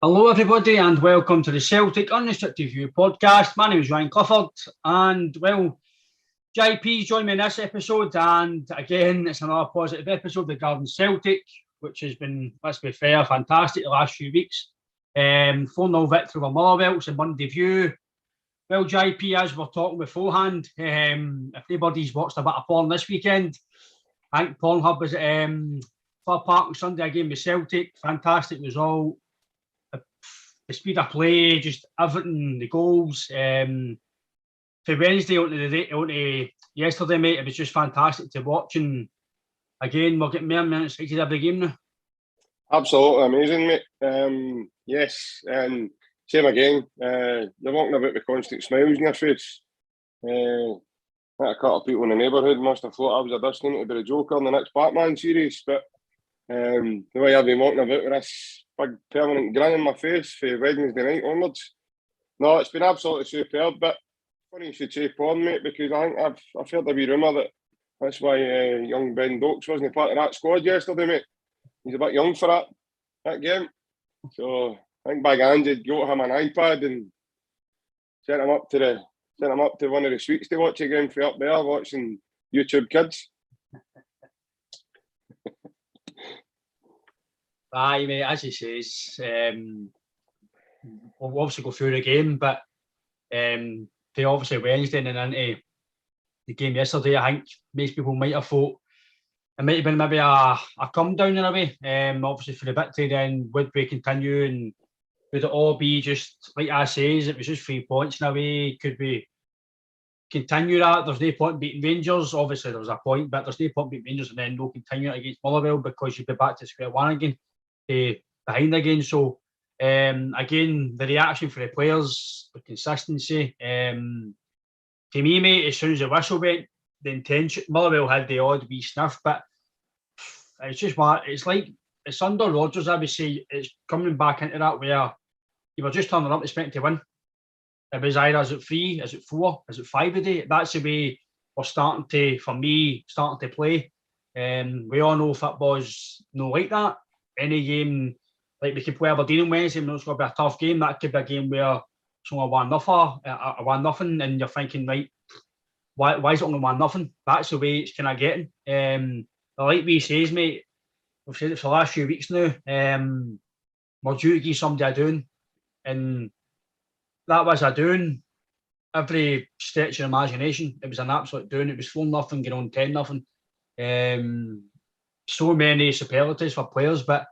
Hello, everybody, and welcome to the Celtic Unrestricted View podcast. My name is Ryan Clifford, and JP's joined me in this episode, and again, it's another positive episode regarding Celtic, which has been, let's be fair, fantastic the last few weeks. 4-0 victory over Motherwell, it's a Monday View. Well, JP, as we're talking beforehand, if anybody's watched a bit of porn this weekend, I think Pornhub was at Fir Park on Sunday, a game with Celtic, fantastic result. The speed of play, just everything, the goals. For Wednesday onto yesterday, mate, it was just fantastic to watch. And again, we're getting more minutes excited every game now. Absolutely amazing, mate. Yes, and same again. You're walking about with constant smiles on your face. A couple of people in the neighbourhood must have thought I was auditioning to be the Joker in the next Batman series, but the way I've been walking about with this big permanent grin on my face for Wednesday night onwards. No, it's been absolutely superb, but funny you should say porn, mate, because I think I've heard a wee rumour that that's why young Ben Dokes wasn't part of that squad yesterday, mate. He's a bit young for that game. So I think Big Ange got him an iPad and sent him up to one of the suites to watch again for up there watching YouTube Kids. Aye, mate, as he says, we'll obviously go through the game, but for obviously Wednesday and then into the game yesterday, I think most people might have thought it might have been maybe a come down in a way. Obviously for the victory, then would we continue and would it all be just like I says, it was just 3 points in a way? Could we continue that? There's no point in beating Rangers. Obviously there was a point, but there's no point in beating Rangers and then no continue it against Motherwell because you'd be back to square one again. Behind again. So again, the reaction for the players, the consistency. To me, mate, as soon as the whistle went, the intention, Motherwell had the odd wee sniff, but it's just what it's like. It's under Rodgers, I would say. It's coming back into that where you were just turning up expecting to win. It was either is it 3, is it 4, is it 5 a day? That's the way we're starting to play. We all know football's not like that. Any game, like we could play Aberdeen on Wednesday, we know it's going to be a tough game. That could be a game where it's only 1-0, and you're thinking, right, why is it only 1-0? That's the way it's kind of getting. Like we says, mate, we've said it for the last few weeks now. We're due to give somebody a doing, and that was a doing. Every stretch of imagination, it was an absolute doing. It was 4-0 going on 10-0. So many superlatives for players, but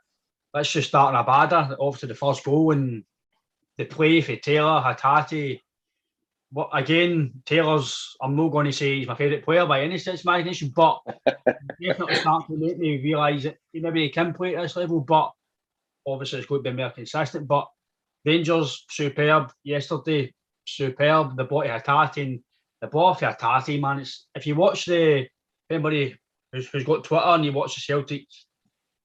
let's just start in a badder. Obviously, the first goal and the play for Taylor, Hatate. What again? Taylor's. I'm not going to say he's my favourite player by any stretch of imagination, but definitely starting to make me realise that maybe he can play at this level. But obviously, it's going to be more consistent. But Rangers superb yesterday, superb. The ball to Hatate and the ball for Hatate, man. It's if you watch anybody who's got Twitter and you watch the Celtic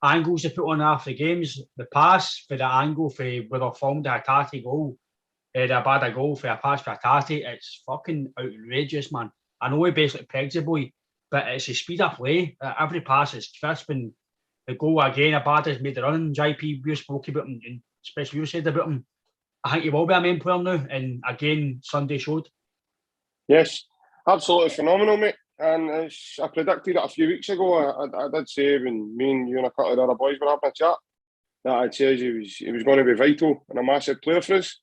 angles they put on after the games, the pass for the angle for where they filmed the Hatate goal, they had a goal for a pass for Hatate, it's fucking outrageous, man. I know he basically pegs the boy, but it's the speed of play. Every pass is crisp and the goal again, Abada's made the run. JP, we spoke about him, and especially you said about him. I think he will be a main player now, and again, Sunday showed. Yes, absolutely phenomenal, mate. And as I predicted it a few weeks ago, I did say when me and you and a couple of the other boys were having a chat that I'd say he was going to be vital and a massive player for us.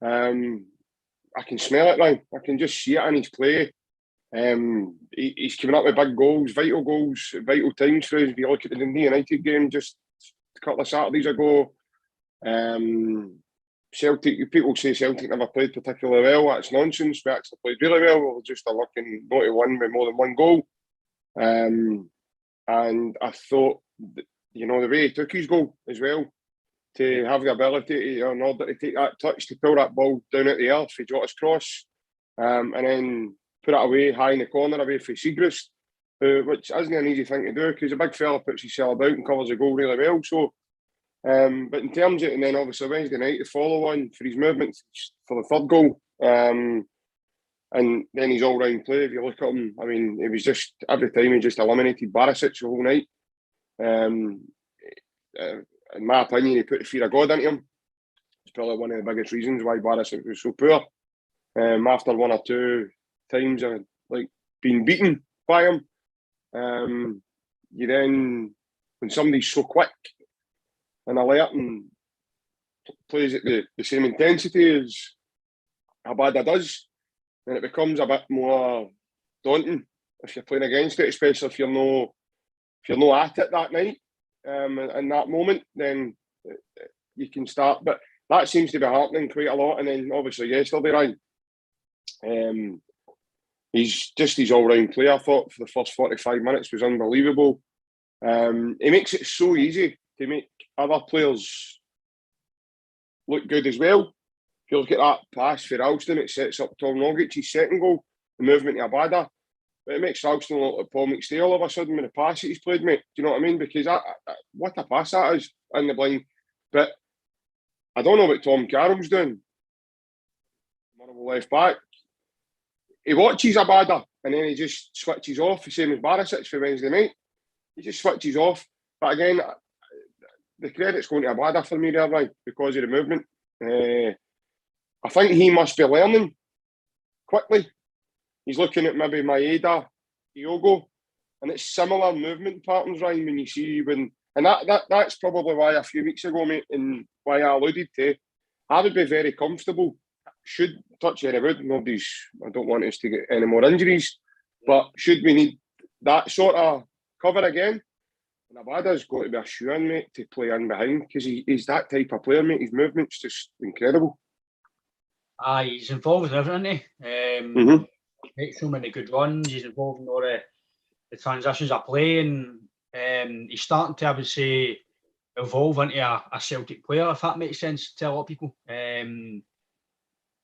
I can smell it, Ryan. I can just see it in his play. He's coming up with big goals, vital times for us. If you look at the Dundee United game just a couple of Saturdays ago, Celtic, people say Celtic never played particularly well. That's nonsense. We actually played really well. We were just a looking not to win with more than one goal. And I thought, the way he took his goal as well, to have the ability to, in order to take that touch, to pull that ball down at the earth for Jota's cross, and then put it away high in the corner, away for Siegrist, which isn't an easy thing to do because a big fella puts himself about and covers the goal really well. So. But in terms of, and then obviously Wednesday night, the follow on for his movements for the third goal, and then his all round play. If you look at him, I mean, it was just every time he just eliminated Barisic the whole night. In my opinion, he put the fear of God into him. It's probably one of the biggest reasons why Barisic was so poor. After one or two times of like being beaten by him, you then, when somebody's so quick and alert and plays at the same intensity as Abada does, then it becomes a bit more daunting if you're playing against it, especially if you're not at it that night. In that moment, then you can start. But that seems to be happening quite a lot. And then obviously yesterday, Ryan, his all-round play, I thought, for the first 45 minutes was unbelievable. He makes it so easy to make other players look good as well. If you look at that pass for Ralston, it sets up Tom Rogic's second goal, the movement to Abada. But it makes Ralston look like Paul McStay all of a sudden with the pass that he's played, mate. Do you know what I mean? Because what a pass that is in the blind. But I don't know what Tom Carroll's doing. Horrible left back. He watches Abada and then he just switches off, the same as Barisic for Wednesday night. He just switches off. But again, the credit's going to Abada for me there, right, because of the movement. I think he must be learning quickly. He's looking at maybe Maeda, Diogo, and it's similar movement patterns, Ryan, when you see and that's probably why a few weeks ago, mate, and why I alluded to, I would be very comfortable. Should touch any wood, I don't want us to get any more injuries, but should we need that sort of cover again, and Abada's got to be a shoe-in, mate, to play in behind, because he's that type of player, mate. His movement's just incredible. He's involved in everything, isn't he? Makes so many good runs. He's involved in all the transitions of play, and he's starting to, I would say, evolve into a Celtic player, if that makes sense to a lot of people.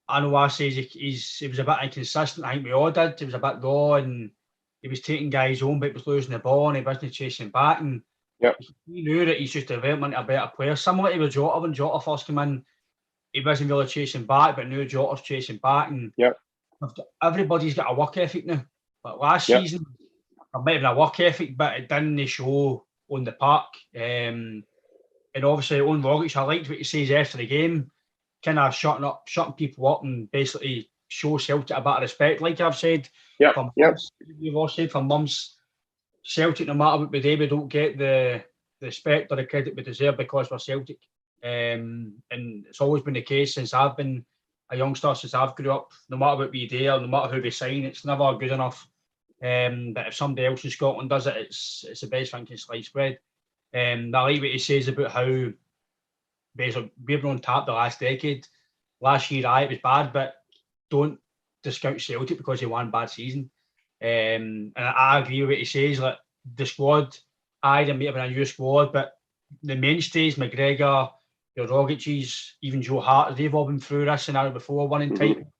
I know I say he was a bit inconsistent. I think we all did. He was a bit raw, and he was taking guys home, but he was losing the ball, and he wasn't chasing back. And he knew that he's just developing into a better player. Similar to with Jota, when Jota first came in, he wasn't really chasing back, but now Jota's chasing back. And everybody's got a work ethic now. But last season, there might have been a work ethic, but it didn't show on the park. And obviously, on Rogic, I liked what he says after the game, kind of shutting people up and basically show Celtic a bit of respect. Like I've said, you've all said for months, Celtic, no matter what we do, we don't get the respect or the credit we deserve because we're Celtic. And it's always been the case since I've been a youngster, since I've grew up. No matter what we do, or no matter who we sign, it's never good enough. But if somebody else in Scotland does it, it's the best thing since sliced bread. I like what he says about how basically we've been on tap the last decade. Last year, it was bad, but don't discount Celtic because they won bad season. And I agree with what he says. Like the squad, there may have been a new squad, but the mainstays, McGregor, your Rogic's, even Joe Hart, they've all been through this scenario before, winning title.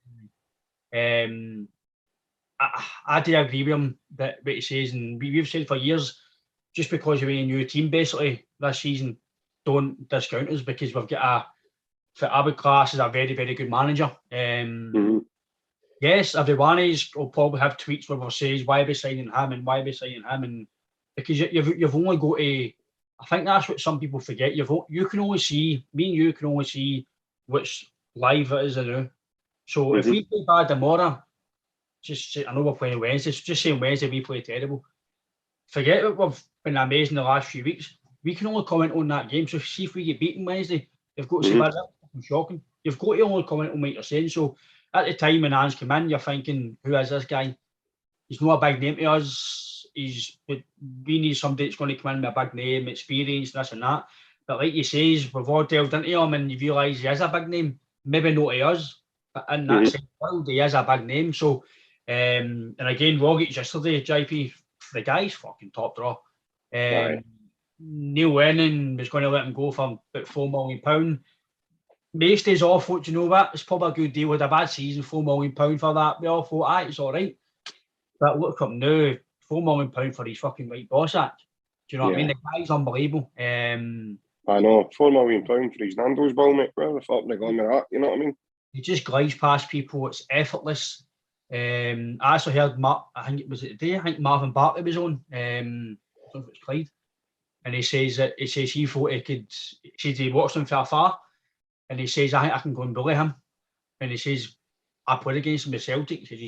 I do agree with him that what he says, and we've said for years, just because you're in a new team, basically this season, don't discount us because we've got for our class is a very, very good manager. Yes, everyone will probably have tweets where they say, why are we signing him and why are we signing him? And because you've only got to, I think that's what some people forget. You can only see, me and you can only see which live it is now. So if we play bad tomorrow, I know we're playing Wednesday, so just saying Wednesday we play terrible. Forget that we've been amazing the last few weeks. We can only comment on that game. So see if we get beaten Wednesday, you've got to say, that's shocking. You've got to only comment on what you're saying. So at the time when Ange came in, you're thinking, who is this guy? He's not a big name to us. We need somebody that's going to come in with a big name, experience, this and that. But like you say, we've all delved into him and you realise he is a big name. Maybe not to us, but in that same world, he is a big name. So, and again, Rogic yesterday, JP, the guy's fucking top draw. Neil Lennon was going to let him go for about £4 million. Maystay's all thought, you know what, it's probably a good deal. With a bad season, £4 million for that. We all thought, it's all right. But look up now, £4 million for his fucking white boss act. Do you know what I mean? The guy's unbelievable. I know, £4 million for his Nando's bill, mate. Where the fuck are they going with that? You know what I mean? He just glides past people. It's effortless. I also heard, I think Marvin Bartley was on. I don't know if it's Clyde. And he says he thought he watched him from afar. and he says, I think I can go and bully him. And he says, I played against him with Celtic. He says,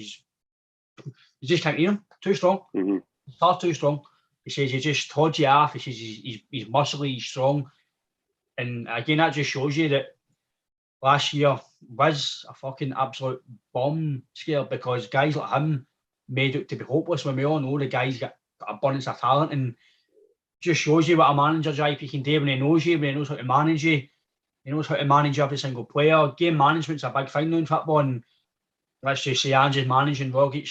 he just can't hear him, too strong. He's far too strong. He says, he just holds you off. He says, he's muscly, he's strong. And again, that just shows you that last year was a fucking absolute bomb scare, because guys like him made it to be hopeless, when we all know the guy's got abundance of talent, and just shows you what a manager Jaipy can do when he knows you, when he knows how to manage you. He knows how to manage every single player. Game management's a big thing now in football, and let's just say Ange's managing Rogic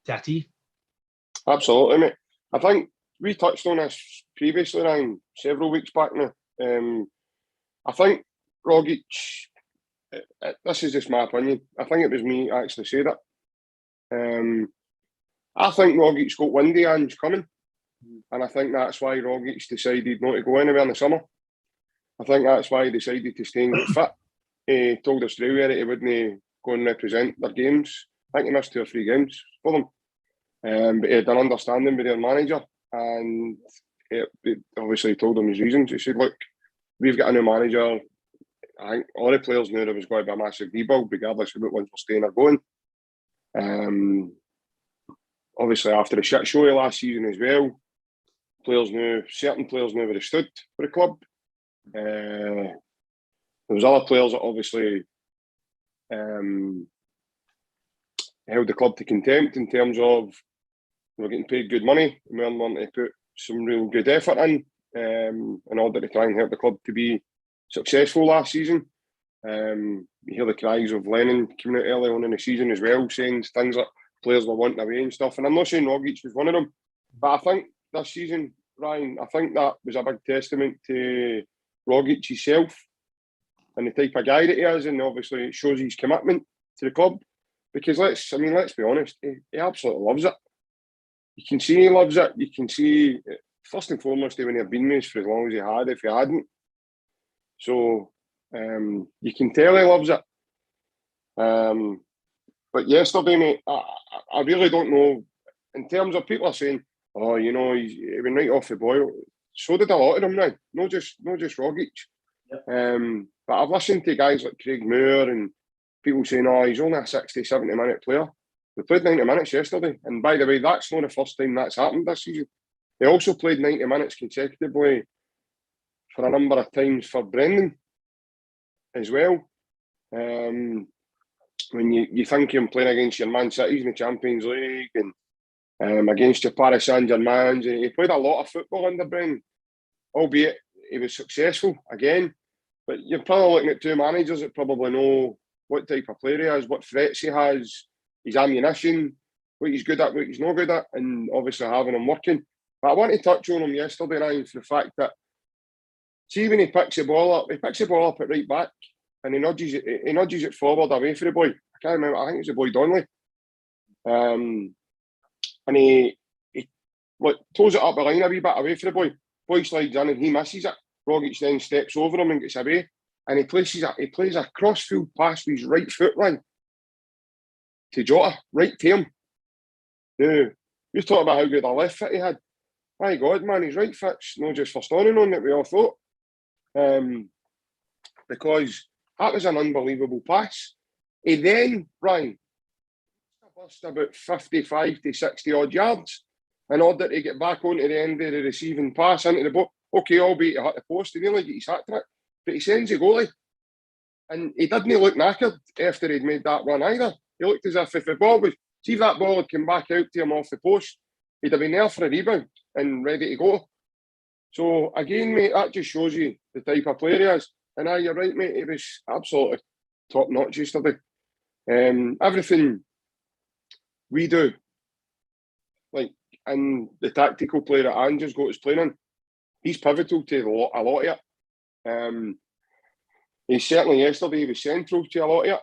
to a T. Absolutely, mate. I think we touched on this previously, Ryan, several weeks back now. I think Rogic, this is just my opinion, I think it was me actually said it. I think Rogic's got windy Ange coming, and I think that's why Rogic decided not to go anywhere in the summer. I think that's why he decided to stay and get fit. He told Australia that he wouldn't go and represent their games. I think he missed 2 or 3 games for them. But he had an understanding with their manager, and he obviously told them his reasons. He said, look, we've got a new manager. I think all the players knew there was going to be a massive rebuild, regardless of which ones were staying or going. Obviously, after the shit show last season as well, certain players knew where they stood for the club. There was other players that obviously held the club to contempt in terms of they were getting paid good money and we weren't wanting to put some real good effort in order to try and help the club to be successful last season. You hear the cries of Lennon coming out early on in the season as well, saying things like players were wanting away and stuff. And I'm not saying Rogic was one of them, but I think this season, Ryan, I think that was a big testament to Rogic himself and the type of guy that he is, and obviously it shows his commitment to the club. Because let's be honest, he absolutely loves it. You can see he loves it. You can see, first and foremost, he wouldn't have been with us for as long as he had if he hadn't. So you can tell he loves it. But yesterday, mate, I really don't know. In terms of people are saying, oh, you know, he went right off the boil. So did a lot of them now. Not just Rogic. Yep. But I've listened to guys like Craig Moore and people saying, oh, he's only a 60, 70 minute player. We played 90 minutes yesterday. And by the way, that's not the first time that's happened this season. He also played 90 minutes consecutively for a number of times for Brendan as well. When you think him playing against your Man Cities in the Champions League and against your Paris Saint-Germain, he played a lot of football under Brendan, albeit he was successful again. But you're probably looking at 2 managers that probably know what type of player he is, what threats he has, his ammunition, what he's good at, what he's not good at, and obviously having him working. But I want to touch on him yesterday, Ryan, for the fact that, see when he picks the ball up at right back, and he nudges it forward away for the boy. I can't remember, I think it's the boy Donnelly. And he toes it up the line a wee bit away for the boy. Boy slides in and he misses it. Rogic then steps over him and gets away. And he plays a cross-field pass with his right foot line to Jota, right to him. Now, you talk about how good a left foot he had. My God, man, his right foot's not just for standing on that we all thought. Because that was an unbelievable pass. He then, Ryan, bust about 55 to 60 odd yards in order to get back onto the end of the receiving pass into the boat. Okay, albeit he hit the post, he nearly get his hat trick, but he sends the goalie. And he didn't look knackered after he'd made that run either. He looked as if the ball was, see if that ball had come back out to him off the post, he'd have been there for a rebound and ready to go. So again, mate, that just shows you the type of player he is. And you're right, mate, he was absolutely top notch yesterday. Everything we do, like in the tactical play that Ange's got us playing in, he's pivotal to a lot of it. He certainly yesterday he was central to a lot of it.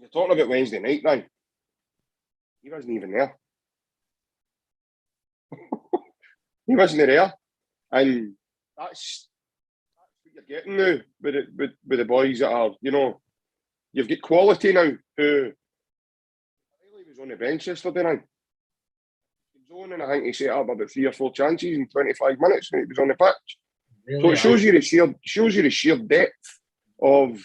You're talking about Wednesday night now. He wasn't even there. He wasn't there. And that's what you're getting now with the boys that are, you know, you've got quality now who really was on the bench yesterday now. He was on and I think he set up about 3 or 4 chances in 25 minutes when he was on the pitch. So it shows you the sheer depth of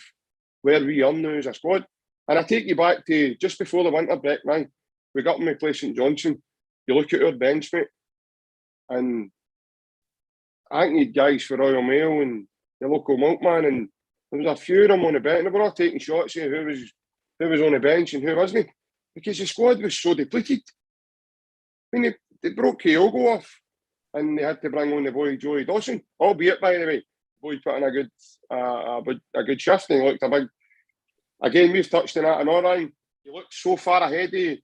where we are now as a squad. And I take you back to just before the winter break, man. We got him to play St Johnstone. You look at our bench, mate, and I think you had guys for Royal Mail and the local milkman, and there was a few of them on the bench. They were all taking shots at who was on the bench and who wasn't, because the squad was so depleted. I mean, they broke Kyogo off, and they had to bring on the boy Joey Dawson. Albeit, by the way, the boy put in a good shift, and he looked a big. Again, we've touched on that in our line. He looked so far ahead of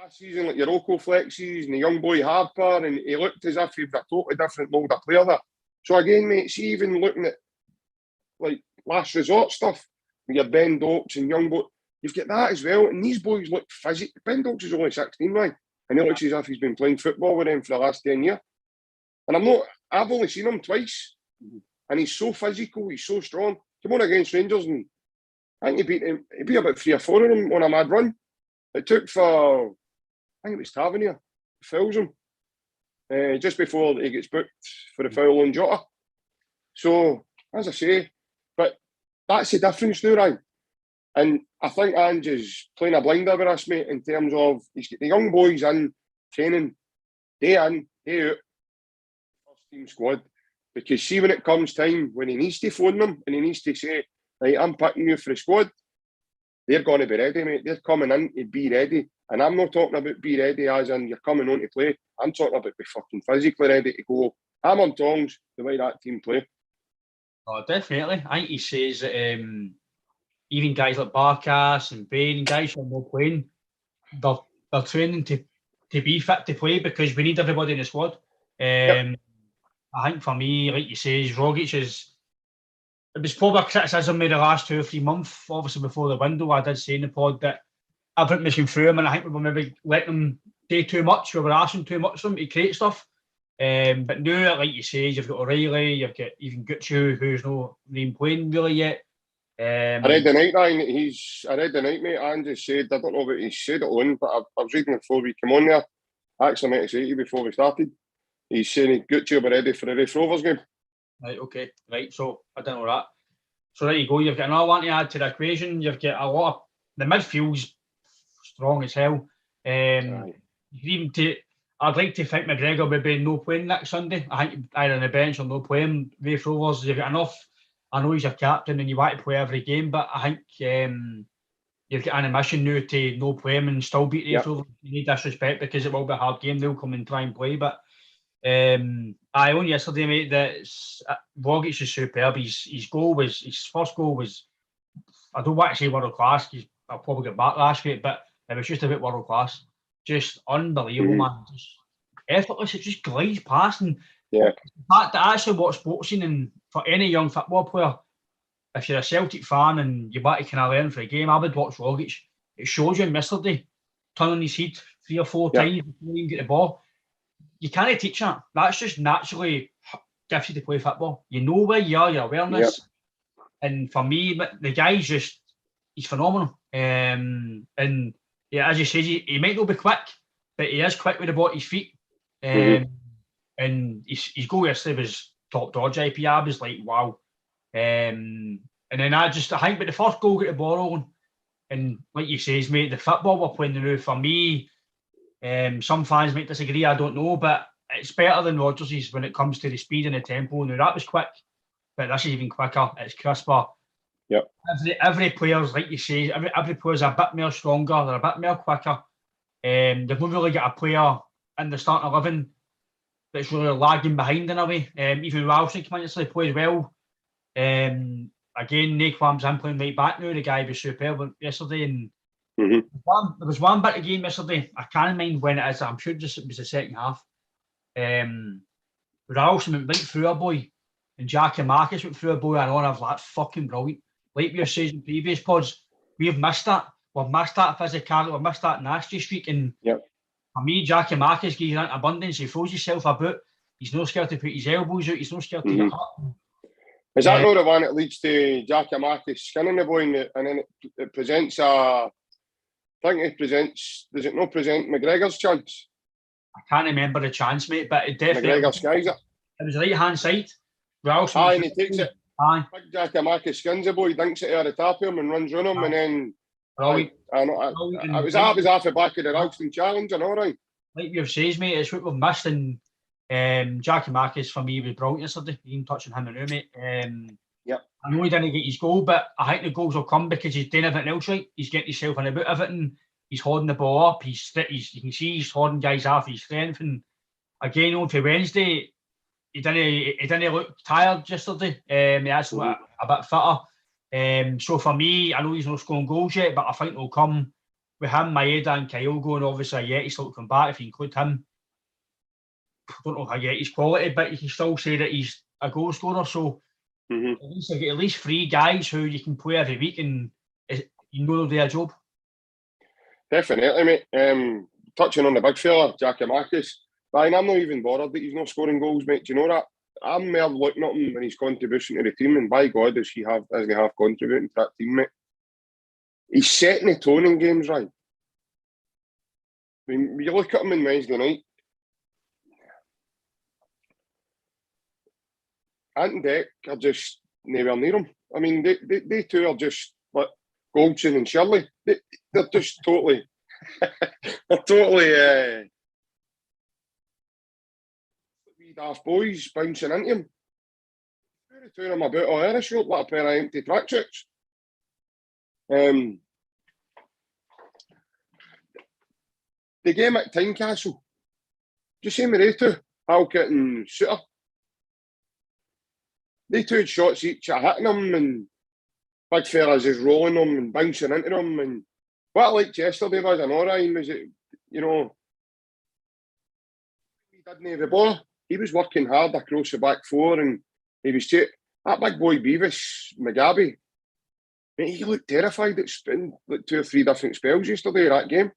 last season, like your Oko Flexes and the young boy Harper, and he looked as if he was a totally different mould of player there. So again, mate, see, even looking at like last resort stuff with your Ben Dokes and young boy, you've got that as well. And these boys look physical. Ben Dokes is only 16, right? And he looks as if he's been playing football with them for the last 10 years. And I've only seen him twice. And he's so physical, he's so strong. Come on against Rangers, and I think he beat about 3 or 4 of them on a mad run. It took for, I think it was Tavernier, fouls him just before he gets booked for the foul on Jota. So, as I say, but that's the difference now, right? And I think Ange is playing a blinder with us, mate, in terms of he's got the young boys in training day in, day out, first team squad. Because see, when it comes time when he needs to phone them and he needs to say, right, I'm picking you for the squad, they're going to be ready, mate. They're coming in to be ready. And I'm not talking about be ready as in you're coming on to play. I'm talking about be fucking physically ready to go. I'm on tongs the way that team play. Oh, definitely. I think he says that even guys like Barkas and Bain and guys who are not playing, they're training to be fit to play because we need everybody in the squad. I think for me, like you say, Rogic it was probably a criticism of the last 2 or 3 months, obviously before the window. I did say in the pod that everything was going through him, and I think we were maybe letting him do too much. We were asking too much of him to create stuff. But now, like you say, you've got O'Reilly, you've got even Gucci, who's not even playing really yet. I read the night, mate. Andy said, I don't know what he said it on, but I was reading it before we came on there. I actually meant to say to you before we started. He's saying Gucci will be ready for the Raith Rovers game. Right, okay. Right, so I don't know that. So there you go. You've got another one to add to the equation. You've got a lot of the midfield's strong as hell. I'd like to think McGregor will be no playing next Sunday. I think either on the bench or no playing. Raith Rovers, you've got enough. I know he's your captain and you want to play every game, but I think you've got an admission now to no play him and still beat Raith Rovers. You need disrespect because it will be a hard game. They'll come and try and play, but I owned yesterday, mate, that Rogic is superb. His first goal was, I don't want to say world class, I'll probably get backlash for it, but it was just a bit world class. Just unbelievable, man. Just effortless, it just glides past. And the fact that I actually watch boxing, and for any young football player, if you're a Celtic fan and you want to kind of learn for a game, I would watch Rogic. It shows you yesterday, turning his head 3 or 4 times before you get the ball. You can't teach that. That's just naturally gifted to play football. You know where you are, your awareness. And for me, the guy's he's phenomenal. And yeah, as you said, he might not be quick, but he is quick with the ball at his feet. And his goal yesterday was top dodge. I was like, wow. And then I think with the first goal got the ball rolling. And like you say, mate, the football we're playing now, for me, some fans might disagree, I don't know, but it's better than Rodgers' when it comes to the speed and the tempo. Now that was quick, but this is even quicker. It's crisper. Yep. Every player's, like you say, every player's a bit more stronger. They're a bit more quicker. They've not really got a player in the starting 11 that's really lagging behind in a way. Even Ralston came in yesterday, played well. Again, Naquam's in playing right back now. The guy was superb yesterday, and there was one bit of game yesterday. I can't mind when it is. I'm sure it was the second half. Ralston went right through a boy, and Jackie Marcus went through a boy, and I was like, fucking brilliant. Like we were saying in previous pods, we've missed that. We've missed that physicality. We've missed that nasty streak. And for me, Jackie Marcus gives you that abundance. He throws himself about. He's not scared to put his elbows out. He's not scared to get hurt. Is that not the one that leads to Jackie Marcus skinning the boy and then it presents I think it presents, does it not present McGregor's chance? I can't remember the chance, mate, but it definitely... McGregor skies it. It was right-hand side. Ralston. Aye, and he takes it. Aye. Big Giakoumakis skins the boy, dinks it out of the top of him and runs on him, and then Brilliant. I was off the back of the Ralston challenge, and all right. Like you've said, mate, it's what we've missed, and Giakoumakis for me was brilliant yesterday. Even touching him and mate. Yep. I know he didn't get his goal, but I think the goals will come because he's doing everything else right. He's getting himself in about everything. He's holding the ball up. You can see he's holding guys off his strength. And again, on for Wednesday, he didn't look tired yesterday. He actually looked a bit fitter. So for me, I know he's not scoring goals yet, but I think they'll come with him, Maeda and Kyle going. Obviously, Yeti's still to come back if you include him. I don't know how Yeti's quality, but you can still say that he's a goal scorer. So at least you get at least 3 guys who you can play every week, and you know they'll do a job. Definitely, mate. Touching on the big fella, Giakoumakis, I'm not even bothered that he's not scoring goals, mate. Do you know that? I'm more looking at him and his contribution to the team, and by God, does he have contributing to that team, mate. He's setting the tone in games, right? I mean, you look at him on Wednesday night, Ant and Deck are just nowhere near him. I mean, they two are just like Goldson and Shirley. They're just totally, wee daft boys bouncing into him. The two of them about all Irish short like a pair of empty tracksuits. The game at Tynecastle, just same with they two, Halkett and Suter. They two had shots each at hitting them, and big fellas is rolling them and bouncing into them. And what I liked yesterday was an Orion was it, you know, he didn't have the ball. He was working hard across the back four, and he was that big boy Beavis Mugabe. He looked terrified. It's been like 2 or 3 different spells yesterday that game.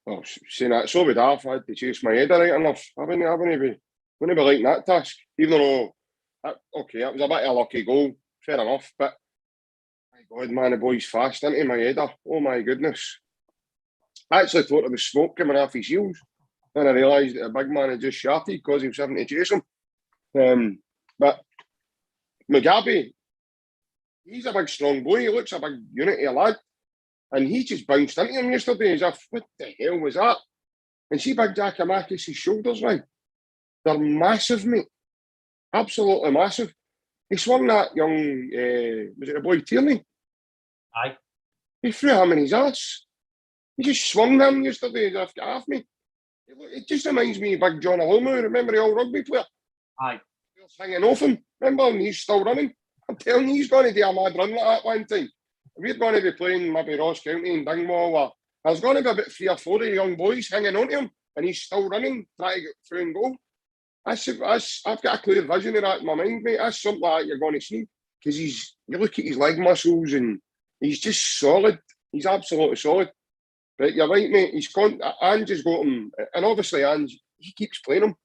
Well, saying that, so would I if I had to chase my head right enough. I wouldn't be liking that task. Even though, okay, that was a bit of a lucky goal, fair enough, but my God, man, the boy's fast into my header. Oh my goodness. I actually thought there was smoke coming off his heels. Then I realised that a big man had just shot because he was having to chase him. But Mugabe, he's a big strong boy. He looks a big unity lad. And he just bounced into him yesterday as if, what the hell was that? And see big Giakoumakis' shoulders, right? They're massive, mate. Absolutely massive. He swung that young, was it the boy Tierney? Aye. He threw him in his ass. He just swung him yesterday as if get off me. It just reminds me of big John Alumu, remember the old rugby player? Aye. He was hanging off him, remember? And he's still running. I'm telling you, he's going to do a mad run like that one time. We're going to be playing maybe Ross County and Dingwall, or there's going to be about 3 or 4 of the young boys hanging on to him, and he's still running, trying to get through and goal. I've got a clear vision of that in my mind, mate. That's something like that you're going to see, because you look at his leg muscles, and he's just solid. He's absolutely solid. But you're right, mate. Ange has got him, and obviously Ange, he keeps playing him.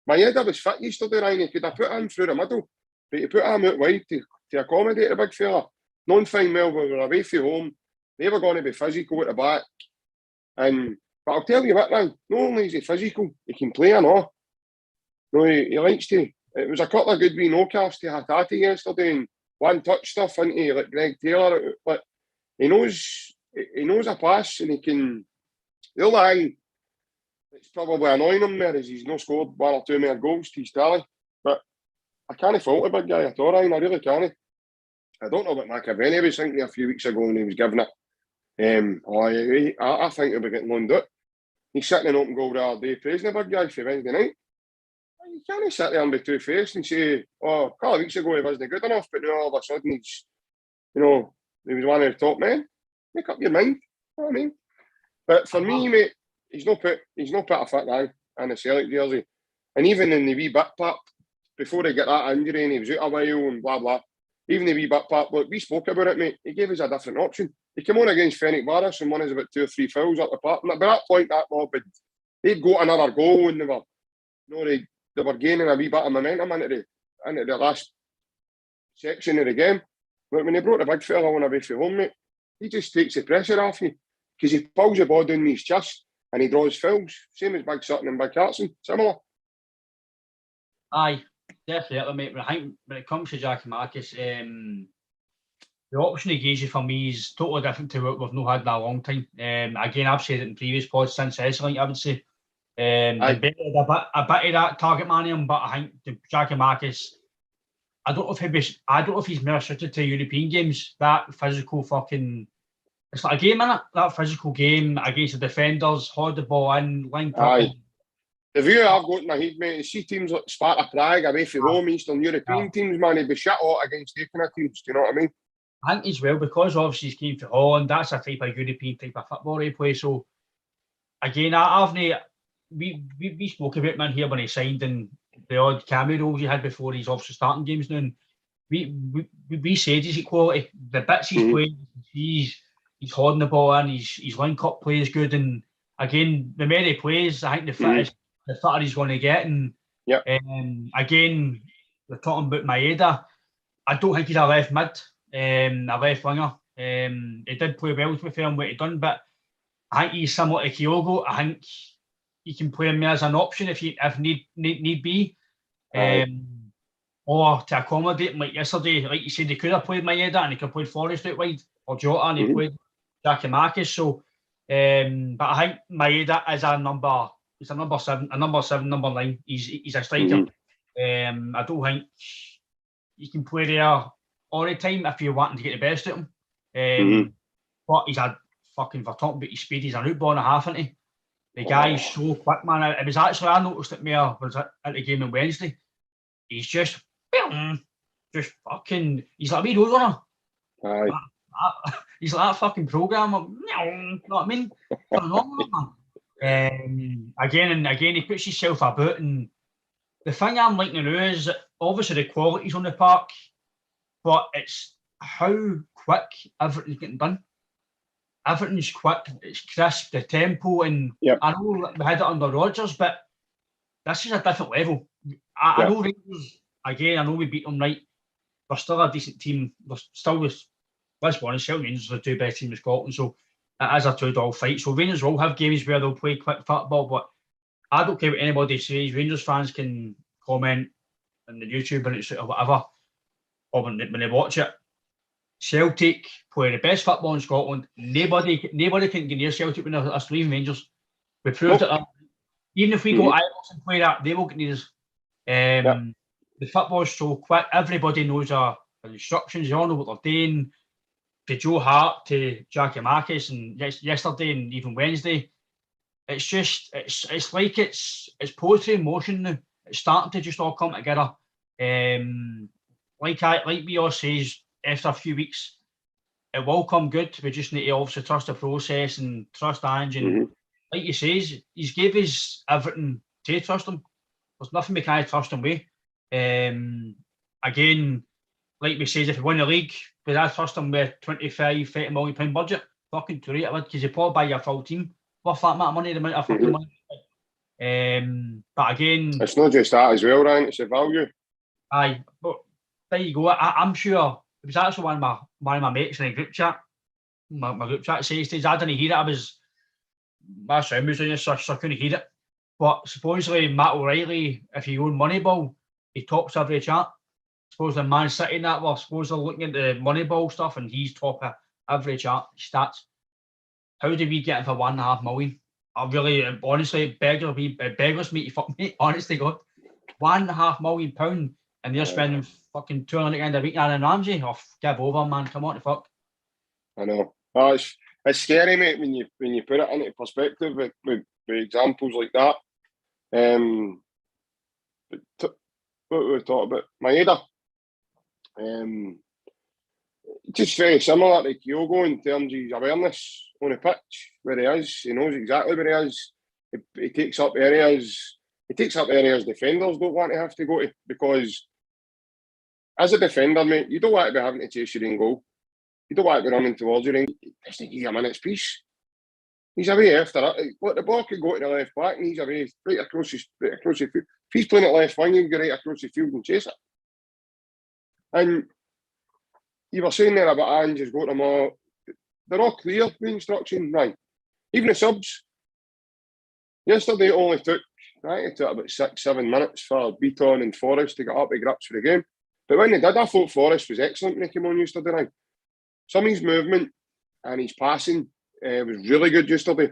My head was fit yesterday, Ryan. He could have put him through the middle, but he put him out wide to accommodate the big fella. Knowing fine well we were away from home, they were going to be physical at the back. But I'll tell you what now, not only is he physical, he can play and all. No, he likes to. It was a couple of good wee no-casts to Hatate yesterday, and one touch stuff into like Greg Taylor. But he knows a pass, and he can. The only thing that's probably annoying him there is he's not scored 1 or 2 more goals to his tally. But I can't fault the big guy at all, Ryan. I really can't. I don't know what McAvenny was thinking a few weeks ago when he was giving it. I think he'll be getting loaned out. He's sitting in open goal the other day, praising the big guy for Wednesday night. You can't sit there and be two-faced and say, oh, a couple of weeks ago he wasn't good enough, but now all of a sudden he's, he was one of the top men. Make up your mind. You know what I mean? But for me, mate, he's not put a fit guy in the Celtic jersey. And even in the wee bit part, before he got that injury and he was out a while and blah, blah, even the wee bit part, look, we spoke about it, mate. He gave us a different option. He came on against Fenwick Barras and won us about 2 or 3 fouls up the park. And at that point, that mob, they'd got another goal and they were gaining a wee bit of momentum into the last section of the game. But when he brought the big fella on away from home, mate, he just takes the pressure off you because he pulls the ball down his chest and he draws fouls. Same as Big Sutton and Big Hartson. Similar. Aye. Definitely, mate. But I think when it comes to Jackie Marcus, the option he gives you for me is totally different to what we've not had in a long time. Again, I've said it in previous pods since Esselink, I would say. The bit of that target man in him, but I think Jackie Marcus, I don't know if he's more suited to European games. That physical fucking, it's like a game, innit? That physical game against the defenders, hold the ball in, link up. The view I've got in my head, mate, is see teams like Sparta Prague, away from home, Eastern European teams, man, he'd be shit hot against their kind of teams, do you know what I mean? I think as well, because obviously he's came to Holland, that's a type of European type of football he plays. So, again, we spoke about him in here when he signed and the odd cameo roles he had before he's obviously starting games now. And we said he's quality. The bits he's playing, he's holding the ball in, his link up play is good. And again, the more he plays, I think the fitter he's going to get. And again, we're talking about Maeda. I don't think he's a left mid, a left winger. He did play well with him what he done, but I think he's similar to Kyogo. I think you can play him as an option if need be. Or to accommodate him, like yesterday, like you said, he could have played Maeda and he could have played Forrest out wide, or Jota and he played Jackie Marcus. So, but I think Maeda is he's a number 7, number 9. He's a striker. I don't think you can play there all the time if you're wanting to get the best out of him. But he's a fucking, for talking about his speed, he's an outball and a half, isn't he? The guy is so quick, man. It was actually, I noticed it more was at the game on Wednesday. He's just fucking, he's like a wee roadrunner. He's like that fucking programmer. You know what I mean? Phenomenal, man. Again and again, he puts himself about. And the thing I'm liking now is that obviously the quality's on the park, but it's how quick everything's getting done. Everything's quick, it's crisp, the tempo, and I know we had it under Rodgers, but this is a different level. I know Rangers, again, I know we beat them right. We're still a decent team. We're still, let's be honest, Celtic Rangers are the 2 best teams in Scotland, so it is a 2-dog fight. So Rangers will have games where they'll play quick football, but I don't care what anybody says. Rangers fans can comment on the YouTube or whatever, or when they watch it. Celtic play the best football in Scotland. Nobody can get near Celtic when they're leaving Rangers. We proved it. Even if we go Isles and play that, they will get near us. The football is so quick. Everybody knows our instructions. They all know what they're doing. To Joe Hart, to Jackie Marcus, and yesterday and even Wednesday. It's just it's like it's poetry in motion now. It's starting to just all come together. Like we all says, after a few weeks, it will come good. We just need to obviously trust the process and trust Ange. And like you says, he's gave us everything to trust him. There's nothing we can't trust him with. Again, like we says, if we win the league, would I trust him with £25-30 million budget? Fucking to rate, because you probably buy your full team worth that amount of money, the amount of fucking money. But again, it's not just that as well, Ryan. It's a value. Aye, but there you go. I'm sure. It was actually one of my mates in a group chat. My group chat says I didn't hear it. My sound was doing this, so I couldn't hear it. But supposedly Matt O'Reilly, if you own Moneyball, he tops every chat. Supposedly Man City and that were supposedly looking at the Moneyball stuff, and he's top of every chat stats. How did we get him for £1.5 million? I really, honestly, beggars me to fuck me. Honestly, God, £1.5 million, and they're spending fucking £200 a week on Aaron Ramsey. Oh, give over, man. Come on, the fuck. I know. Oh, it's scary, mate, when you put it into perspective with examples like that. What we talked about, Maeda. Just very similar to Kyogo in terms of his awareness on the pitch, where he is. He knows exactly where he is. He takes up areas. Defenders don't want to have to go to, because as a defender, mate, you don't want to be having to chase your own goal. You don't want to be running towards your own. Just give you a minute's peace. He's away after that. Let the ball could go to the left back, and he's away right across the field. If he's playing at left wing, he'll go right across the field and chase it. And you were saying there about Ange has got them all. They're all clear, the instruction, right? Even the subs. Yesterday it only took it took about 6-7 minutes for Beaton and Forrest to get up to grips with the game. But when they did, I thought Forrest was excellent when he came on yesterday night. Some of his movement and his passing was really good yesterday.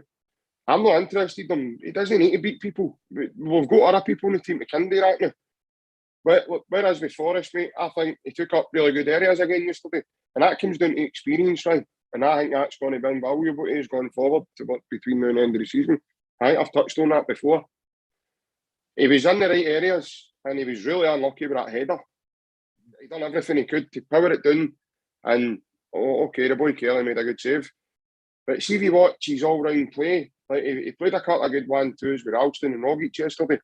I'm not interested in him. He doesn't need to beat people. We've got other people in the team that can do that now. Whereas with Forrest, mate, I think he took up really good areas again yesterday. And that comes down to experience, right? And I think that's going to be invaluable to us going forward between now and the end of the season. I think I've touched on that before. He was in the right areas and he was really unlucky with that header. He done everything he could to power it down. And, the boy Kelly made a good save. But see if you watch his all-round play, like he played a couple of good 1-2s with Alston and Rogic yesterday.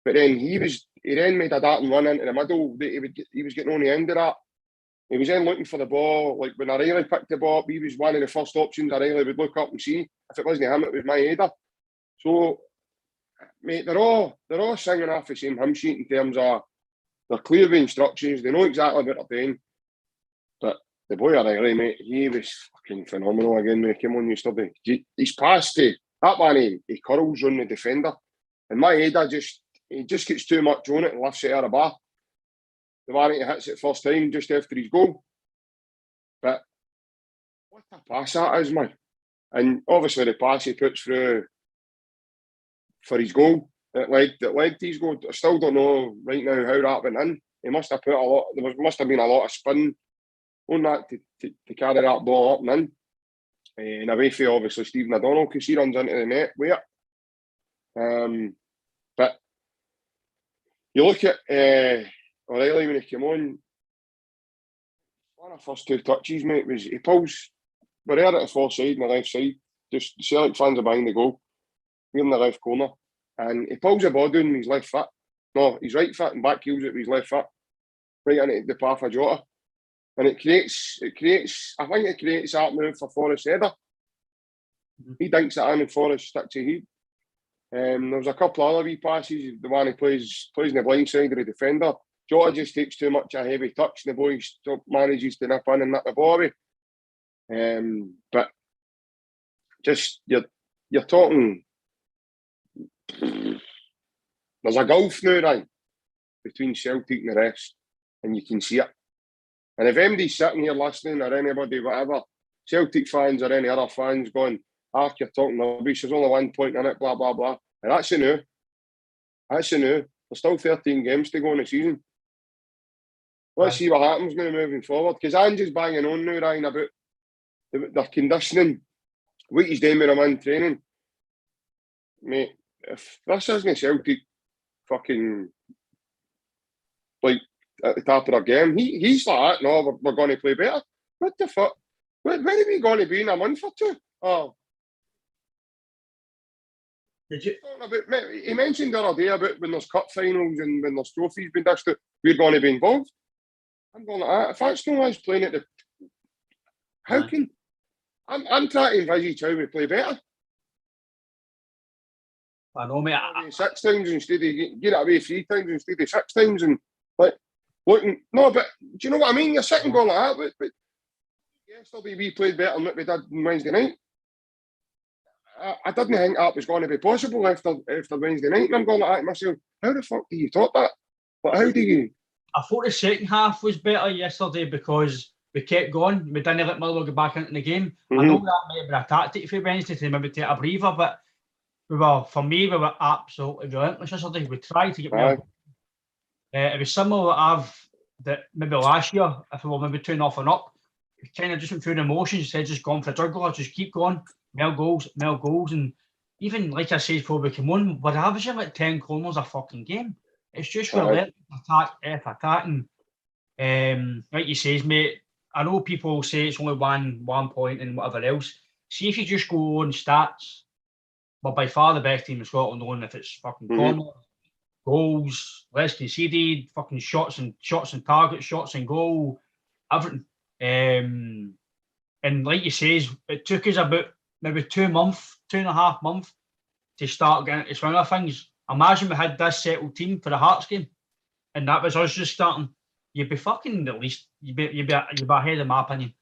But then he then made a dart and run into the middle. He was getting on the end of that. He was then looking for the ball. Like when O'Reilly picked the ball up, he was one of the first options O'Reilly would look up and see. If it wasn't him, it was Maeda. So, mate, they're all singing off the same hymn sheet in terms of they're clear of instructions. They know exactly what they're doing. But the boy O'Reilly, mate, he was fucking phenomenal again when he came on yesterday. He's passed to that man. He curls on the defender, and Maeda just gets too much on it and lifts it out of the bar. The man he hits it first time just after his goal. But what a pass that is, man. And obviously the pass he puts through for his goal, it led to his goal. I still don't know right now how that went in. He must have put must have been a lot of spin on that to carry that ball up and in. And away for obviously Stephen O'Donnell because he runs into the net with it. But you look at O'Reilly when he came on, one of the first two touches, mate, was he pulls, we're there at the far side and the left side, just the Celtic fans are behind the goal, we're in the left corner, and he pulls the ball down with his left foot, no, his right foot and back heels it with his left foot, right into the path of Jota. And it creates, I think it creates that move for Forrest header. He dinks it in and Forrest sticks a heat. There was a couple of other wee passes, the one he plays in the blind side of the defender. Jota just takes too much a heavy touch and the boy manages to nip in and nip the ball away. But just, you're talking, there's a gulf now, right, between Celtic and the rest, and you can see it. And if MD's sitting here listening or anybody, whatever, Celtic fans or any other fans going, you're talking rubbish, there's only 1 point in it, blah, blah, blah. And that's a no. That's a no. There's still 13 games to go in the season. Let's see what happens now moving forward. Because Ange's banging on now, Ryan, about their conditioning, what he's doing with them in training. Mate, if this isn't Celtic fucking, like, at the top of their game, he's like, no, we're going to play better. What the fuck? When are we going to be in a month or two? Oh. Did you? He mentioned the other day about when there's cup finals and when there's trophies being dished out, we're going to be involved. I'm going like that. If that's no one's playing at the... How can... I'm trying to envisage how we play better. I know, mate. 6 times instead of... Get it away 3 times instead of 6 times and... like looking... No, but do you know what I mean? You're sitting going like that, but yesterday we played better than what we did on Wednesday night. I didn't think that was going to be possible after Wednesday night. And I'm going like that to myself, how the fuck do you talk that? But how do you... I thought the second half was better yesterday because we kept going. We didn't let Motherwell get back into the game. I know that might have been a tactic for Wednesday to maybe take a breather, but we were absolutely relentless yesterday. We tried to get more. It was similar that maybe last year, if we were maybe 2-0 and up, we kind of just went through the motions, instead just gone for a juggler, just keep going, more goals, and even, like I said before we came on, we're averaging like 10 corners a fucking game. It's just relentless attacking. Like you says, mate, I know people say it's only one point and whatever else. See if you just go on stats, we're by far the best team in Scotland, on if it's fucking corners, goals, less conceded, fucking shots and target, shots and goal, everything. And like you says, it took us about maybe 2.5 months to start getting to swing of things. Imagine we had this settled team for the Hearts game, and that was us just starting. You'd be fucking at least you'd be ahead in my opinion.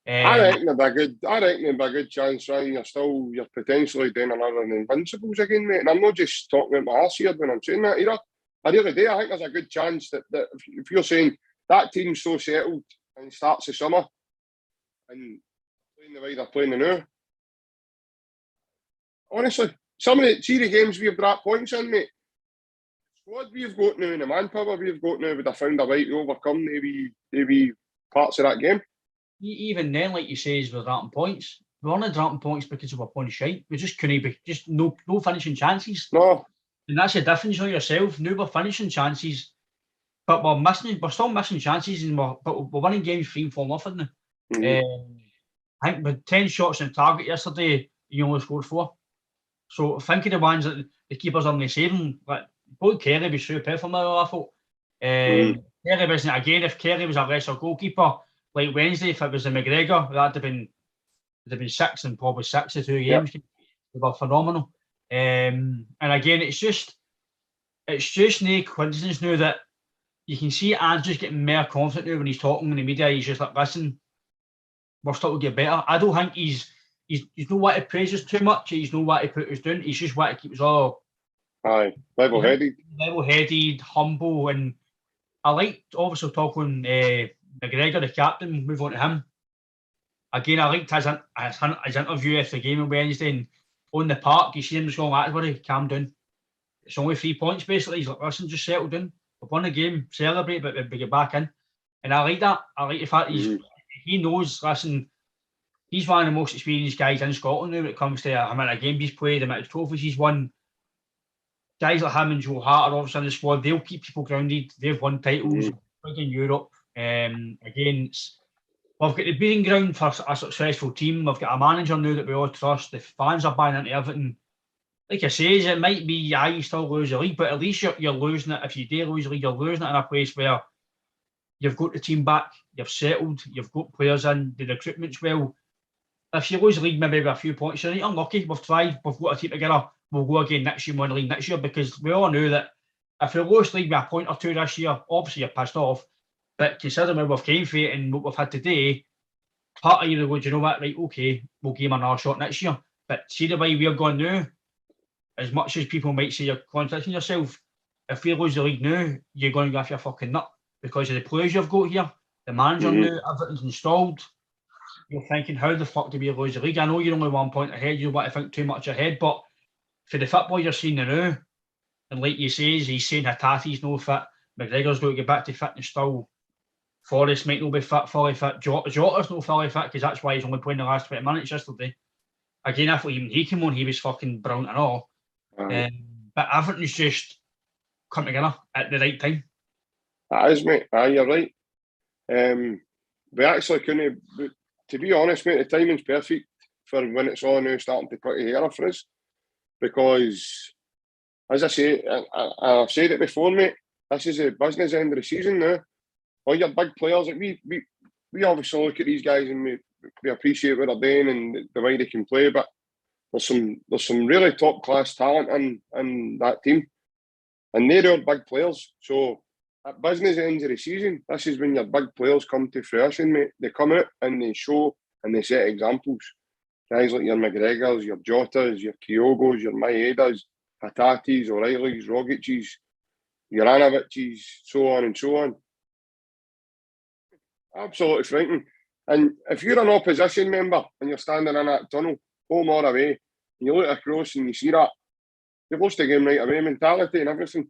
I reckon there'd be a good chance, Ryan. You're potentially doing another Invincibles again, mate. And I'm not just talking about my arse here when I'm saying that either. I really do. I think there's a good chance that if you're saying that team's so settled and it starts the summer and playing the way they're playing now, honestly, some of the games we've brought points in, mate. The squad we've got now and the manpower we've got now would have found a way to overcome maybe parts of that game. Even then, like you say, we're dropping points. We weren't dropping points because we were playing shite. We just couldn't be, just no finishing chances. No. And that's the difference on yourself. Now we're finishing chances, but we're still missing chances, and we're winning games 3-4 now. Mm-hmm. I think with 10 shots on target yesterday, you only scored 4. So think of the ones that the keepers are only saving. Like both Kerry was super for me, I thought. Kerry wasn't, again, if Kerry was a lesser goalkeeper, like Wednesday, if it was a McGregor, that'd have been 6 and probably 6 of 2 games. Yep. They were phenomenal. And again, it's just no coincidence now that you can see Andrew's getting more confident now when he's talking in the media. He's just like, listen, we're still to get better. I don't think he's not want to praise us too much. He's not want to put us down. He's just want to keep us all level-headed, humble, and I liked obviously talking McGregor, the captain. Move on to him. Again, I liked his interview after the game on Wednesday, and on the park, you see him just going, "Everybody, calm down. It's only 3 points, basically." He's like, "Listen, just settle down. We've won the game, celebrate, but we get back in." And I like that. I like the fact he knows, listen, he's one of the most experienced guys in Scotland now when it comes to the amount of games he's played, the amount of trophies he's won. Guys like him and Joe Hart are obviously in the squad. They'll keep people grounded. They've won titles in Europe. Again, we've got the beating ground for a successful team. We've got a manager now that we all trust. The fans are buying into everything. Like I say, it might be, you still lose the league, but at least you're losing it. If you do lose the league, you're losing it in a place where you've got the team back, you've settled, you've got players in, the recruitment's well. If you lose the league maybe by a few points, you're unlucky. We've tried, we've got a team together. We'll go again next year and win the league next year, because we all knew that if we lost the league by a point or two this year, obviously you're pissed off. But considering where we've came for it and what we've had today, part of you go, do you know what, right, okay, we'll give him another shot next year. But see the way we're going now, as much as people might say you're contradicting yourself, if we lose the league now, you're going to go off your fucking nut because of the players you've got here, the manager now, everything's installed. You're thinking, how the fuck do we lose the league? I know you're only 1 point ahead, you don't want to think too much ahead, but for the football you're seeing now, and like you say, he's saying Hatati's no fit, McGregor's got to get back to fitness still, Forrest might not be fully fit, Jota's not fully fit because that's why he's only playing the last 20 minutes yesterday. Again, I thought even he came on, he was fucking brilliant and all. But everything's just come together at the right time. That is, mate. You're right. We actually couldn't, to be honest, mate, the timing's perfect for when it's all now starting to put together for us. Because, as I say, I've said it before, mate, this is the business end of the season now. All your big players, like we obviously look at these guys and we appreciate what they're doing and the way they can play, but there's some really top class talent in that team, and they're our big players. So at business ends of the season, this is when your big players come to fruition, mate. They come out and they show and they set examples. Guys like your McGregors, your Jotas, your Kyogos, your Maedas, Hatatis, O'Reillys, Rogic's, your Anavich's, so on and so on. Absolutely frightening. And if you're an opposition member and you're standing in that tunnel, home or away, and you look across and you see that, you've lost the game right away, mentality and everything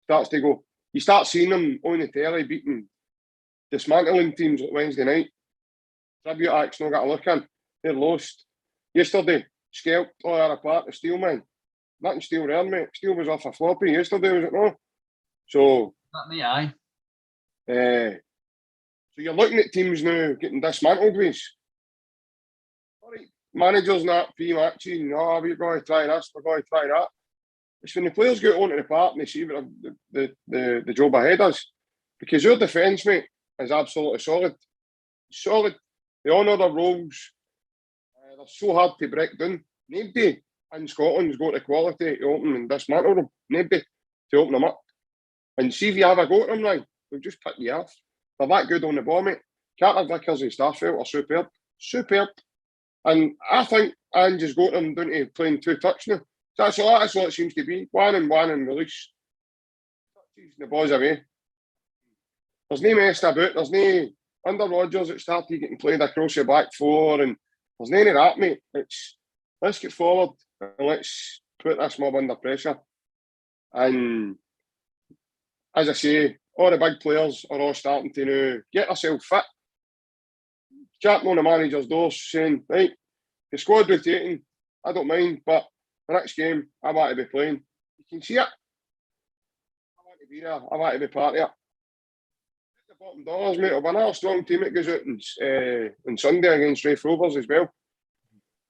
starts to go. You start seeing them on the telly dismantling teams like Wednesday night. Tribute Act's not got a look in. They're lost. Yesterday, scalped all our apart, the Steel man. Nothing Steel there, mate. Steel was off a floppy yesterday, was it not? So, that me, aye. So you're looking at teams now getting dismantled with. All right, managers not pre-matches, we're going to try this, we're going to try that. It's when the players get onto the park and they see what the job ahead is. Because your defence, mate, is absolutely solid. Solid. They honour their roles. They're so hard to break down. Nobody in Scotland's got the quality to open and dismantle them. Nobody to open them up. And see if you have a go at them now, they'll just pick you off. They're that good on the ball, mate. Carter Vickers and Starfelt are superb. Superb. And I think Ange has got them down to playing 2 touch now. That's all it seems to be. One and release. The boys away. There's no messed about. There's no under Rodgers it started getting played across the back 4 and there's none of that, mate. It's let's get forward and let's put this mob under pressure. And as I say, all the big players are all starting to now get themselves fit. Chatting on the manager's door saying, right, the squad rotating, I don't mind, but the next game, I want to be playing. You can see it. I want to be there. I want to be part of it. The bottom dollars, mate, of another strong team that goes out on Sunday against Raith Rovers as well.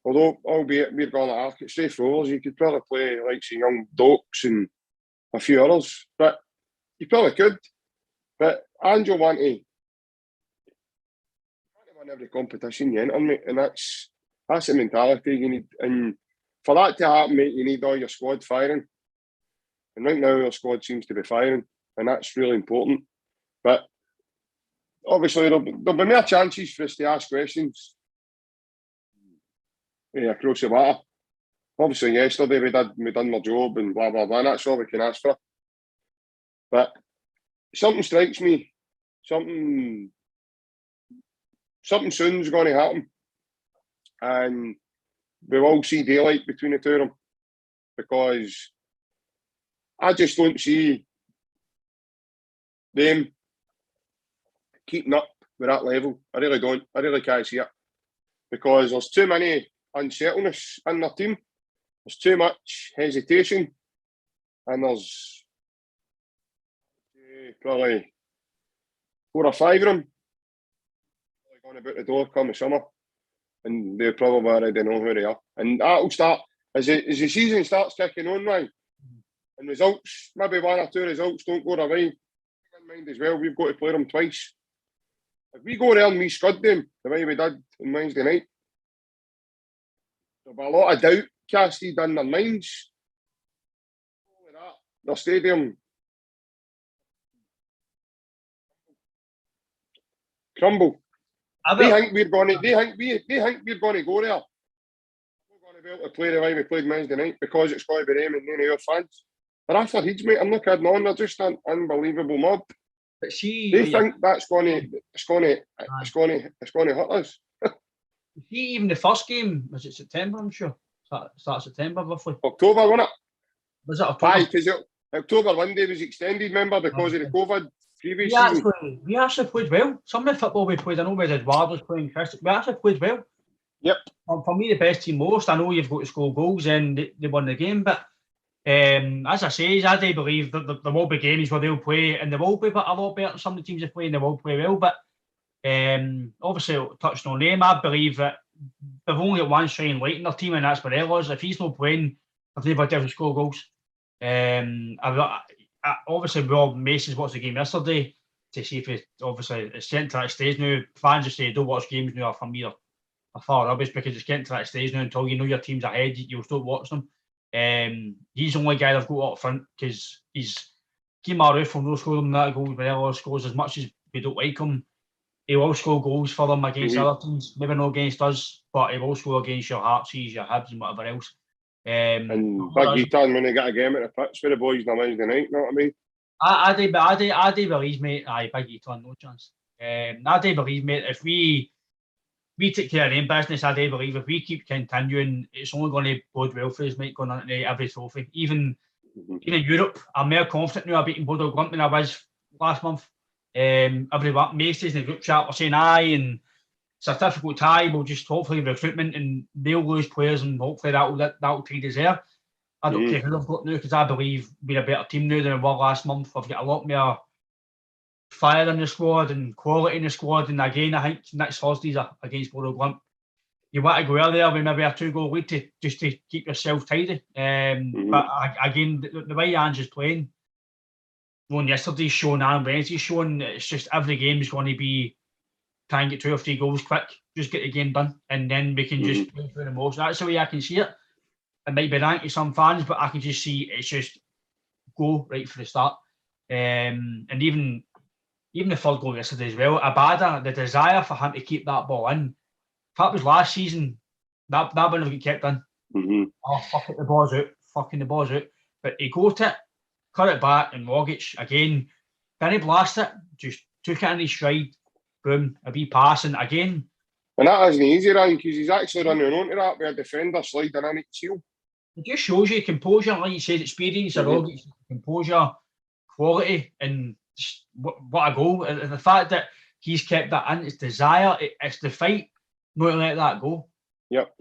Although, albeit we're going to arc at Raith Rovers, you could probably play like some young Dokes and a few others. But you probably could. But Angel want to win every competition you enter, mate, and that's the mentality you need. And for that to happen, mate, you need all your squad firing. And right now, your squad seems to be firing, and that's really important. But obviously, there'll be more chances for us to ask questions across the water. Obviously, yesterday we done our job and blah blah blah. And that's all we can ask for. But something strikes me. Something soon's going to happen, and we will see daylight between the two of them, because I just don't see them keeping up with that level. I really don't. I really can't see it, because there's too many unsettledness in their team. There's too much hesitation, and there's probably 4 or 5 of them going about the door come the summer, and they probably already know who they are. And that'll start as the season starts kicking on, right? And results, maybe 1 or 2 results don't go their way. Keep in mind as well, we've got to play them twice. If we go there and we scud them the way we did on Wednesday night, there'll be a lot of doubt casted in their minds. Their stadium crumble. They think we're going to go there. We're going to be able to play the way we played Wednesday night because it's going to be them and none of your fans. They're after Heeds, mate. I'm not kidding on. They're just an unbelievable mob. But see, they think that's going to hurt us. See, even the first game, was it September? I'm sure. Start September, roughly. October, wasn't it? Was it October? Aye, because October 1 day was extended, remember, because of the COVID previous season. We actually played well. Some of the football we played, I know we had Edward was playing Chris. We actually played well. Yep. For me, the best team most. I know you've got to score goals and they won the game, but as I say, I do believe that there will be games where they'll play and they will be a lot better than some of the teams they play and they will play well. But obviously, touching on them, I believe that they've only got one shining light in their team, and that's Morelos. If he's not playing, if they've got to score goals. Obviously, Rob Mason's watched the game yesterday to see if it's getting to that stage now. Fans just say don't watch games now. For me, are far rubbish because it's getting to that stage now. Until you know your team's ahead, you'll stop watching them. He's the only guy they've got up front because he's Kemar Roof will not score them that goals. Morelos scores as much as we don't like him. He will score goals for them against other teams, maybe not against us, but he will score against your Heartsies, your Hibs, and whatever else. And Big Eaton when they get a game at the pitch for the boys on Wednesday night, you know what I mean? I do believe, mate. Aye, Big Eaton, no chance. I do believe, mate, if we take care of them business, I do believe if we keep continuing, it's only going to bode well for us, mate, going on to every trophy. Even Europe, I'm more confident now of beating Bodo Glimt than I was last month. Everyone, Macy's in the group chat were saying aye, and it's a difficult tie. We'll just hopefully recruitment and they'll lose players, and hopefully that'll tide us there. I don't care who they've got now because I believe we're a better team now than we were last month. We've got a lot more fire in the squad and quality in the squad. And again, I think next Thursday's against Bodo Glimt. You want to go out there with maybe a 2-goal lead to keep yourself tidy. But again, the way Ange is playing, one yesterday's shown and Wednesday's shown, it's just every game is going to be try and get 2 or 3 goals quick, just get the game done, and then we can just play through the motion. That's the way I can see it. It might be rank to some fans, but I can just see it's just go right for the start. And even even the third goal yesterday as well, Abada, the desire for him to keep that ball in. If that was last season, that wouldn't have got kept in. Mm-hmm. Oh, fuck it, the ball's out. Fucking the ball's out. But he got it, cut it back, and Rogic, again, didn't blast it, just took it in his stride, boom, a wee pass, and again... And that isn't easy, Ryan, because he's actually running onto that with a defender sliding in its heel. It just shows you composure, like you said, experience, Rogic, composure, quality, and just what a goal. And the fact that he's kept that in, it's desire, it's the fight, not to let that go. Yep.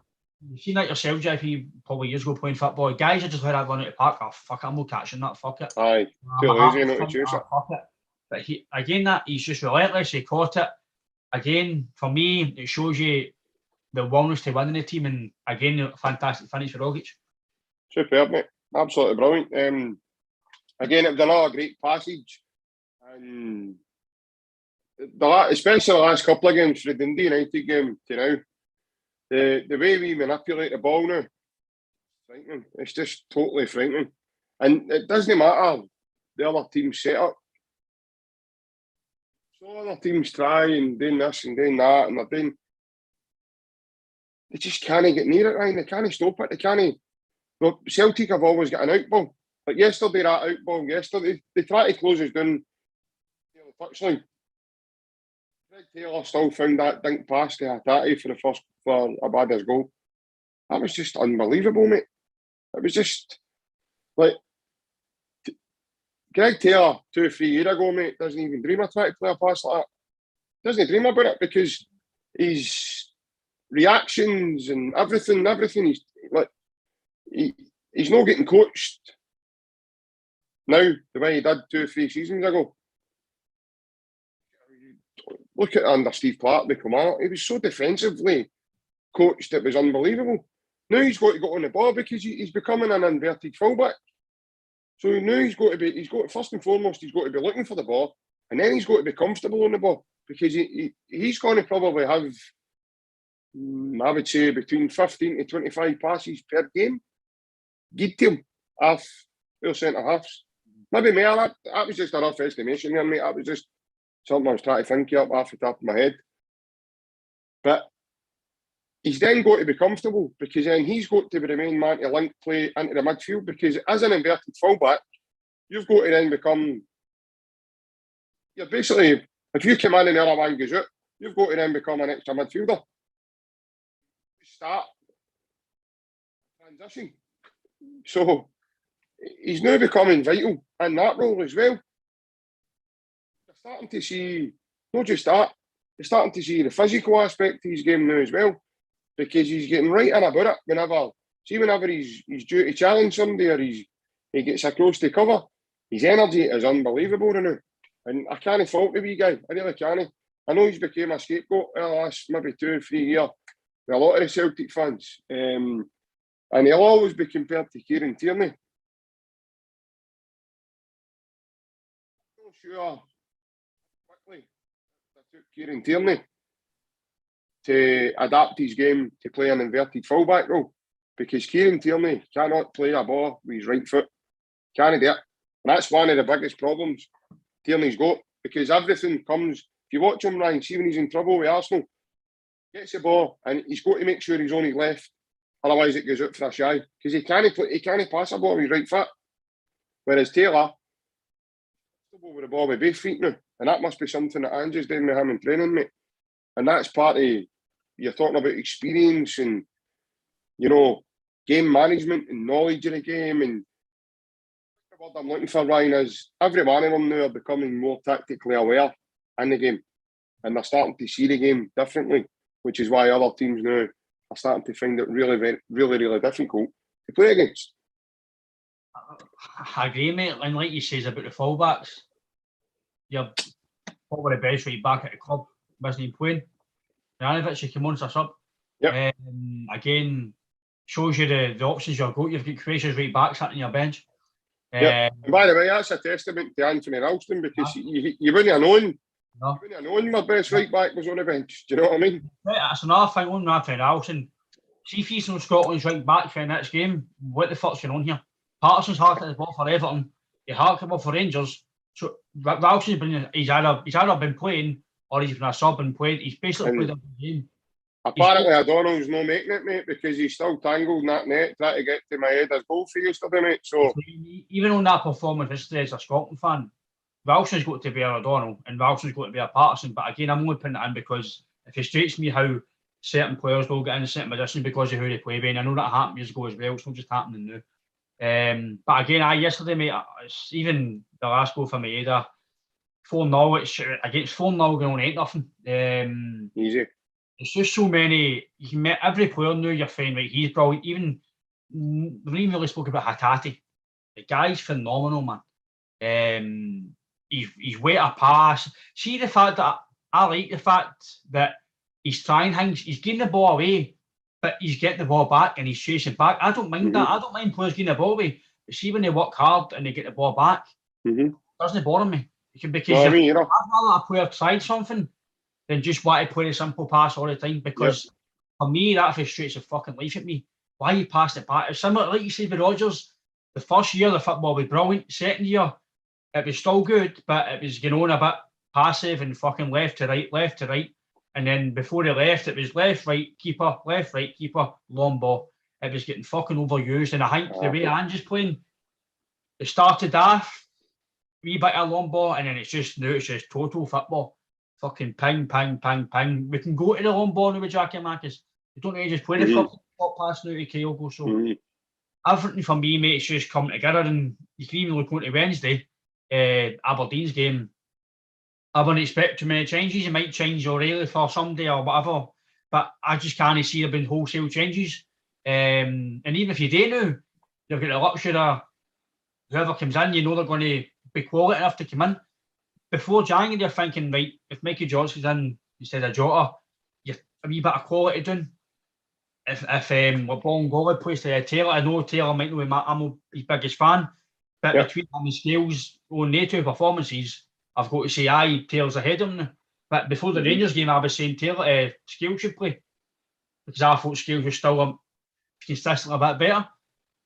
You've seen that yourself, JP, probably years ago playing football. Guys are just let that run out of the park. Oh, fuck it, I'm not catching that, fuck it. Aye, too lazy not to chase it. Fuck it. But he's just relentless, he caught it. Again, for me, it shows you the willingness to win in the team, and again, a fantastic finish for Rogic. Superb, mate. Absolutely brilliant. Again, it was another great passage. And especially the last couple of games, for the Dundee United game to now, the way we manipulate the ball now, frightening. It's just totally frightening. And it doesn't matter the other team's setup. So other teams try and doing this and doing that, and they just can't get near it, Ryan. They can't stop it. They can't. Look, Celtic have always got an outball. But yesterday, that outball, they try to close us down the touchline. Greg Taylor still found that dink pass to Hatate for Abada's goal. That was just unbelievable, mate. It was just like Greg Taylor 2 or 3 years ago, mate, doesn't even dream of trying to play a pass like that. Doesn't dream about it because his reactions and everything, he's like he's not getting coached now the way he did 2 or 3 seasons ago. Look at under Steve Clarke, the commander. He was so defensively coached, it was unbelievable. Now he's got to go on the ball because he's becoming an inverted fullback. So now first and foremost, he's got to be looking for the ball, and then he's got to be comfortable on the ball because he's going to probably have, I would say, between 15 to 25 passes per game. Good to him, half our centre halves. Maybe more. That was just a rough estimation there, mate. That was just something I was trying to think up off the top of my head. But he's then got to be comfortable because then he's got to be the main man to link play into the midfield because as an inverted fullback, you've got to then become... You're basically, if you come in and the other man goes out, you've got to then become an extra midfielder. Start transition. So he's now becoming vital in that role as well. You're starting to see, not just that, you're starting to see the physical aspect of his game now as well. Because he's getting right in about it whenever he's due to challenge somebody or he gets across the cover, his energy is unbelievable now. And I can't fault the wee guy, I really can't. I know he's become a scapegoat in the last maybe 2 or 3 years with a lot of the Celtic fans. And he'll always be compared to Kieran Tierney. I'm not sure quickly I took Kieran Tierney to adapt his game to play an inverted fullback role because Kieran Tierney cannot play a ball with his right foot. Can't do it. And that's one of the biggest problems Tierney's got because everything comes... If you watch him, Ryan, see when he's in trouble with Arsenal, gets the ball and he's got to make sure he's on his left, otherwise it goes out for a shy because he can't pass a ball with his right foot. Whereas Taylor, with the ball with both feet now, and that must be something that Ange's doing with him in training, mate. And that's part of... You're talking about experience and, game management and knowledge of the game. And the word I'm looking for, Ryan, is every one of them now are becoming more tactically aware in the game. And they're starting to see the game differently, which is why other teams now are starting to find it really, really difficult to play against. I agree, mate. And like you say about the fullbacks, you're probably the best right back at the club, wasn't playing. Janovic, you came on as a sub. Yep. Again, shows you the options you've got. You've got Croatia's right back sitting on your bench. Yep. And by the way, that's a testament to Anthony Ralston because you wouldn't have known. No. You wouldn't have known my best right back was on the bench. Do you know what I mean? That's another thing on Anthony Ralston. See if he's on Scotland's right back for the next game, what the fuck's going on here? Patterson's harking the ball for Everton. He harked the ball for Rangers. So Ralston's he's either been playing or he's been a sub and played. He's basically played every game. Apparently, O'Donnell's not making it, mate, because he's still tangled in that net trying to get to my head as goal for yesterday, mate. So even on that performance yesterday as a Scotland fan, Ralston's got to be an O'Donnell and Ralston's got to be a Patterson. But again, I'm only putting it in because it frustrates me how certain players will get in certain positions because of who they play with. And I know that happened years ago as well. It's not just happening now. But again, yesterday, mate, it's even the last goal for Maeda, 4-0. Against 4-0 going on 8-0. Easy. It's just so many. You can meet every player now. You're fine, right? He's brilliant. Even we haven't really spoke about Hatate. The guy's phenomenal, man. He's way to pass. See the fact that I like the fact that he's trying things. He's getting the ball away, but he's getting the ball back and he's chasing back. I don't mind that. I don't mind players getting the ball away. But see when they work hard and they get the ball back, it doesn't bother me. Because I'd rather a player try something than just want to play a simple pass all the time. Because for me, that frustrates the fucking life at me. Why you pass it back? It's similar, like you said with Rodgers. The first year, the football was brilliant. Second year, it was still good, but it was going on a bit passive and fucking left to right. And then before they left, it was left, right, keeper, long ball. It was getting fucking overused. And I think the way Ange's playing, it started off wee bit of long ball, and then it's just total football. Fucking ping. We can go to the long ball now with Jackie Marcus. We don't need to just play the fucking top pass now to Kyogo. So everything for me, mate, it's just coming together. And you can even look on to Wednesday, Aberdeen's game. I wouldn't expect too many changes. You might change O'Reilly for Sunday or whatever, but I just can't see there being wholesale changes. And even if you do now, you've got the luxury of whoever comes in, you know they're going to be quality enough to come in. Before January, you're thinking, right, if Mikey Johnson's in instead of Jota, you're a wee bit of quality down. If Bolingoli plays to Taylor, I know Taylor might not be I'm his biggest fan, but between him and Scales on their two performances, I've got to say, Taylor's ahead of him now. But before the Rangers game, I was saying Scales should play because I thought Scales was still consistently a bit better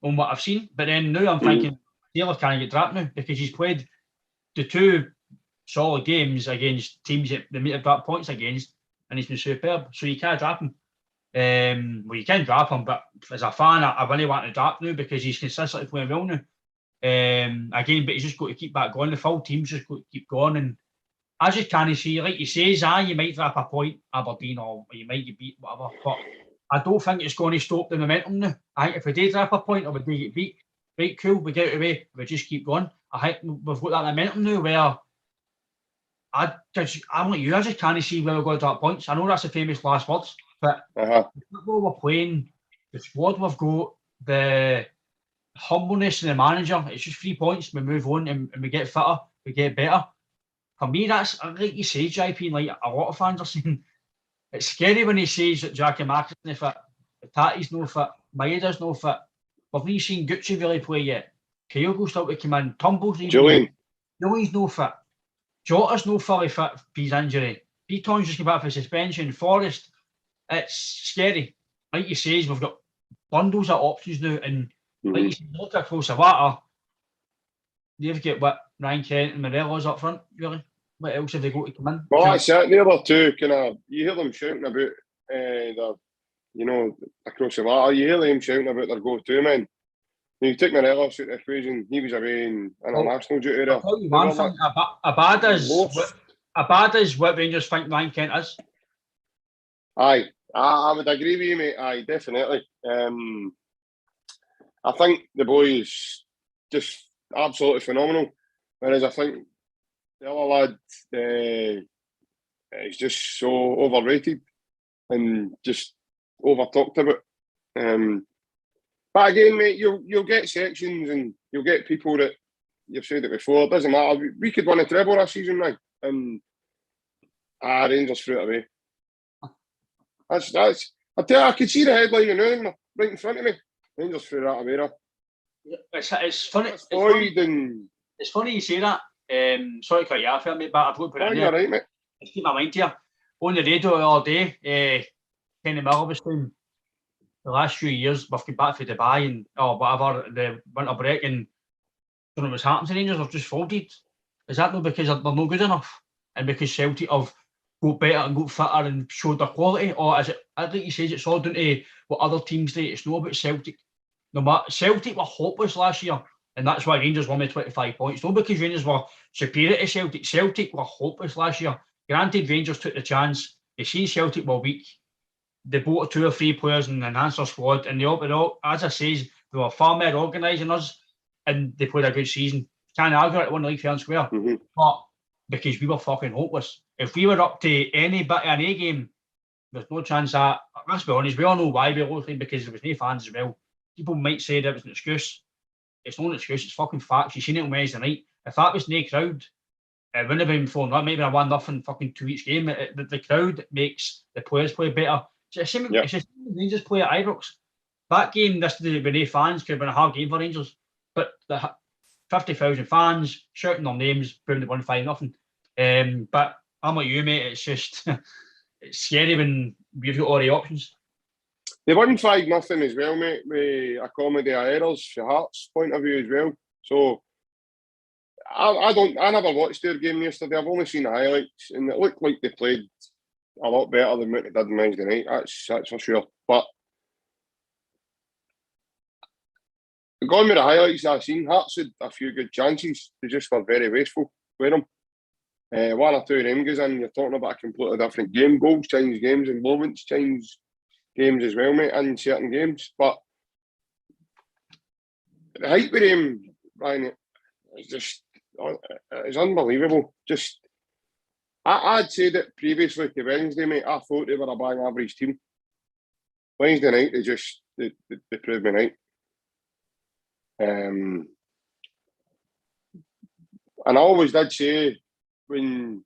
on what I've seen. But then now I'm thinking Taylor can't get dropped now because he's played the two solid games against teams that they might have dropped points against, and he's been superb. So you can't drop him. Well, you can drop him, but as a fan, I really want to drop now because he's consistently playing well now. Again, but he's just got to keep that going. The full team's just got to keep going, and I just can't see, like you say, you might drop a point, Aberdeen, or you might get beat, whatever. But I don't think it's going to stop the momentum now. I think if we do drop a point or we do get beat, right, cool, we get it away, we just keep going. I think we've got that momentum now where I'm like you, I just can't see where we're going to drop points. I know that's the famous last words, but the football we're playing, the squad we've got, the humbleness of the manager, it's just 3 points, we move on and we get fitter, we get better. For me, that's like you say, JP, like a lot of fans are saying, it's scary when he says that Jackie Marcus isn't fit, Tati's no fit, Maeda's no fit. We've not seen Gucci really play yet. Kyogo's still to come in, Tumble's Julian's no fit. Jota's no fully fit for his injury. Beaton's just come back for suspension. Forrest, it's scary. Like you say, we've got bundles of options now, and like you said, look across the water, they've got Ryan Kent and Morelos up front, really. What else have they got to come in? Well, that's it. The other two, you hear them shouting about across the water, you hear them shouting about their go-to men. You take Morelos out of the equation, he was away in international duty there. I'll tell you one thing, Abad is what Rangers think Ryan Kent is. Aye, I would agree with you, mate. Aye, definitely. I think the boy is just absolutely phenomenal. Whereas I think the other lad is just so overrated and just over-talked about. But again, mate, you'll get sections and you'll get people that you've said it before. It doesn't matter. We could win a treble this season now, and Rangers threw it away. That's. I tell you, I could see the headline now, right in front of me. Rangers threw that away. It's funny. It's funny you say that. Sorry to cut you off, mate, but I've got to put it in there. Right, mate. Let's keep my mind here. On the radio all day, Kenny Miller was saying the last few years we've come back from Dubai and whatever the winter break, and don't know what's happened to Rangers. They've just folded. Is that not because they're not good enough? And because Celtic have got better and got fitter and showed their quality? Or is it, I think he says it's all down to what other teams do? It's not about Celtic. No matter, Celtic were hopeless last year, and that's why Rangers won with 25 points. Not because Rangers were superior to Celtic. Celtic were hopeless last year. Granted, Rangers took the chance. They seen Celtic were weak. They bought 2 or 3 players and enhanced their squad, and they all, as I says, they were far more organised than us, and they played a good season. Can't argue it, won the league fair and square. But because we were fucking hopeless. If we were up to any bit of an A game, there's no chance that, let's be honest, we all know why we lost, because there was no fans as well. People might say that was an excuse. It's not an excuse, it's fucking facts. You've seen it on Wednesday night. If that was no crowd, it wouldn't have been 4-0, maybe a 1-0 fucking 2 each game. The crowd makes the players play better. It's just Rangers play at Ibrox. That game, this with no fans, could have been a hard game for Rangers. But the 50,000 fans shouting their names, proving they won 5-0. But I'm like you, mate. It's just it's scary when we've got all the options. They won 5-0 as well, mate, with a comedy of errors from Hearts' point of view as well. So I never watched their game yesterday. I've only seen the highlights, and it looked like they played a lot better than what they did on Wednesday night. That's for sure. But going with the highlights I've seen, Hearts had a few good chances. They just were very wasteful with them. 1 or 2 of them goes in, you're talking about a completely different game. Goals change games, and moments change games as well, mate, in certain games. But the hype with him, Ryan, it's unbelievable. Just, I'd said it previously to Wednesday, mate. I thought they were a bang average team. Wednesday night, they proved me right. And I always did say when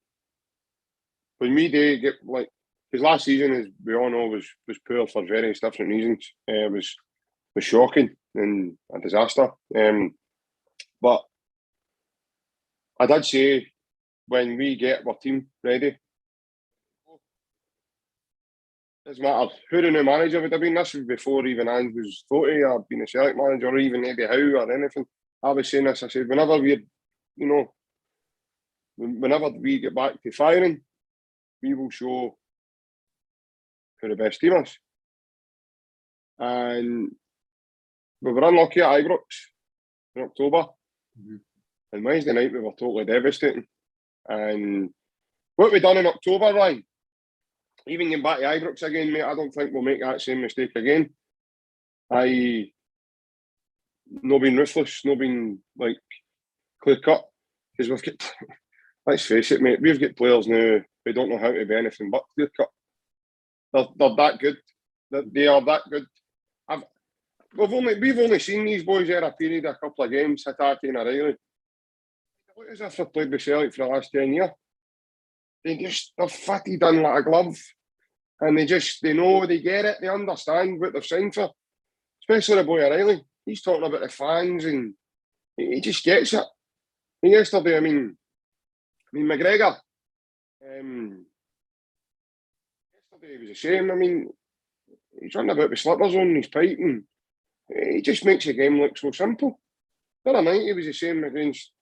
we do get, like, because last season, as we all know, was poor for various different reasons. It was shocking and a disaster. But I did say when we get our team ready, doesn't matter who the new manager would have been. This was before even Ange was 40 or been a Celtic manager, or even Eddie Howe or anything. I was saying this. I said whenever we get back to firing, we will show who the best team is. And we were unlucky at Ibrox in October. And Wednesday night we were totally devastating. And what we done in October, Ryan, even getting back to Ibrox again, mate, I don't think we'll make that same mistake again. No being ruthless, no being like clear cut. Because we've got, let's face it, mate, we've got players now who don't know how to be anything but clear cut. They're that good. They are that good. We've only seen these boys there a period of a couple of games, Hatate and O'Reilly. Look as if they've played with Celtic for the last 10 years. They're fitted in like a glove. And they know, they get it, they understand what they've signed for. Especially the boy O'Reilly. He's talking about the fans and he just gets it. And yesterday, I mean McGregor. Yesterday was a shame. I mean, he's running about with slippers on, he's piping. He just makes the game look so simple. The other night, he was the same against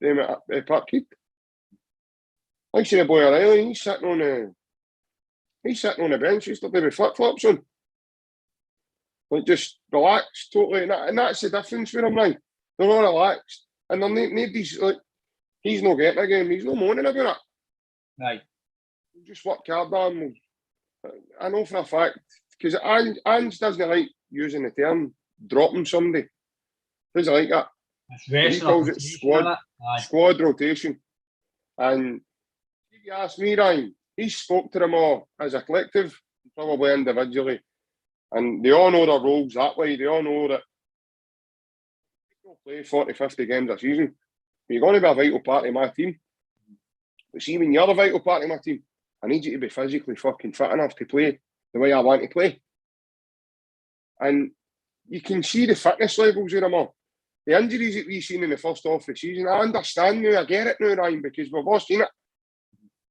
them at Parkhead. Like I say, the boy O'Reilly, he's sitting on the bench yesterday with flip-flops on. Like, just relaxed, totally. And that's the difference with him now. They're all relaxed. And nobody's like, he's not getting a game. He's not moaning about it. Aye. Just work hard on. I know for a fact, because Ange doesn't like using the term dropping somebody. Doesn't like that. He calls it squad rotation. And if you ask me, Ryan, he spoke to them all as a collective, probably individually. And they all know their roles that way. They all know that they don't play 40, 50 games a season. But you're going to be a vital part of my team. But see, when you're a vital part of my team, I need you to be physically fucking fit enough to play the way I want to play. And you can see the fitness levels of them all. The injuries that we've seen in the first half of the season, I understand now, I get it now, Ryan, because we've all seen it.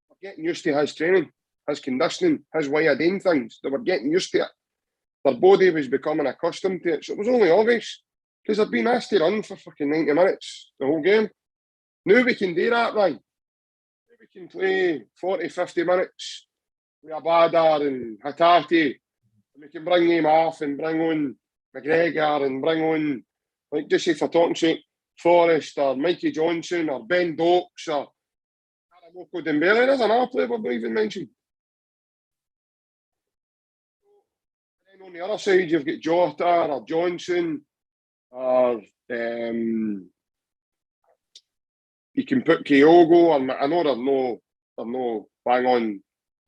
We're getting used to his training, his conditioning, his way of doing things. They were getting used to it. Their body was becoming accustomed to it. So it was only obvious, because they've been asked to run for fucking 90 minutes the whole game. Now we can do that, Ryan. Now we can play 40, 50 minutes with Abada and Hatate. We can bring him off and bring on McGregor and bring on, like just say for talking sake, Forrest or Mikey Johnson or Ben Dokes or Karamoko Dembele. There's another player we've not even mentioned. And then on the other side, you've got Jota or Johnson or you can put Kyogo, and I know they're no bang on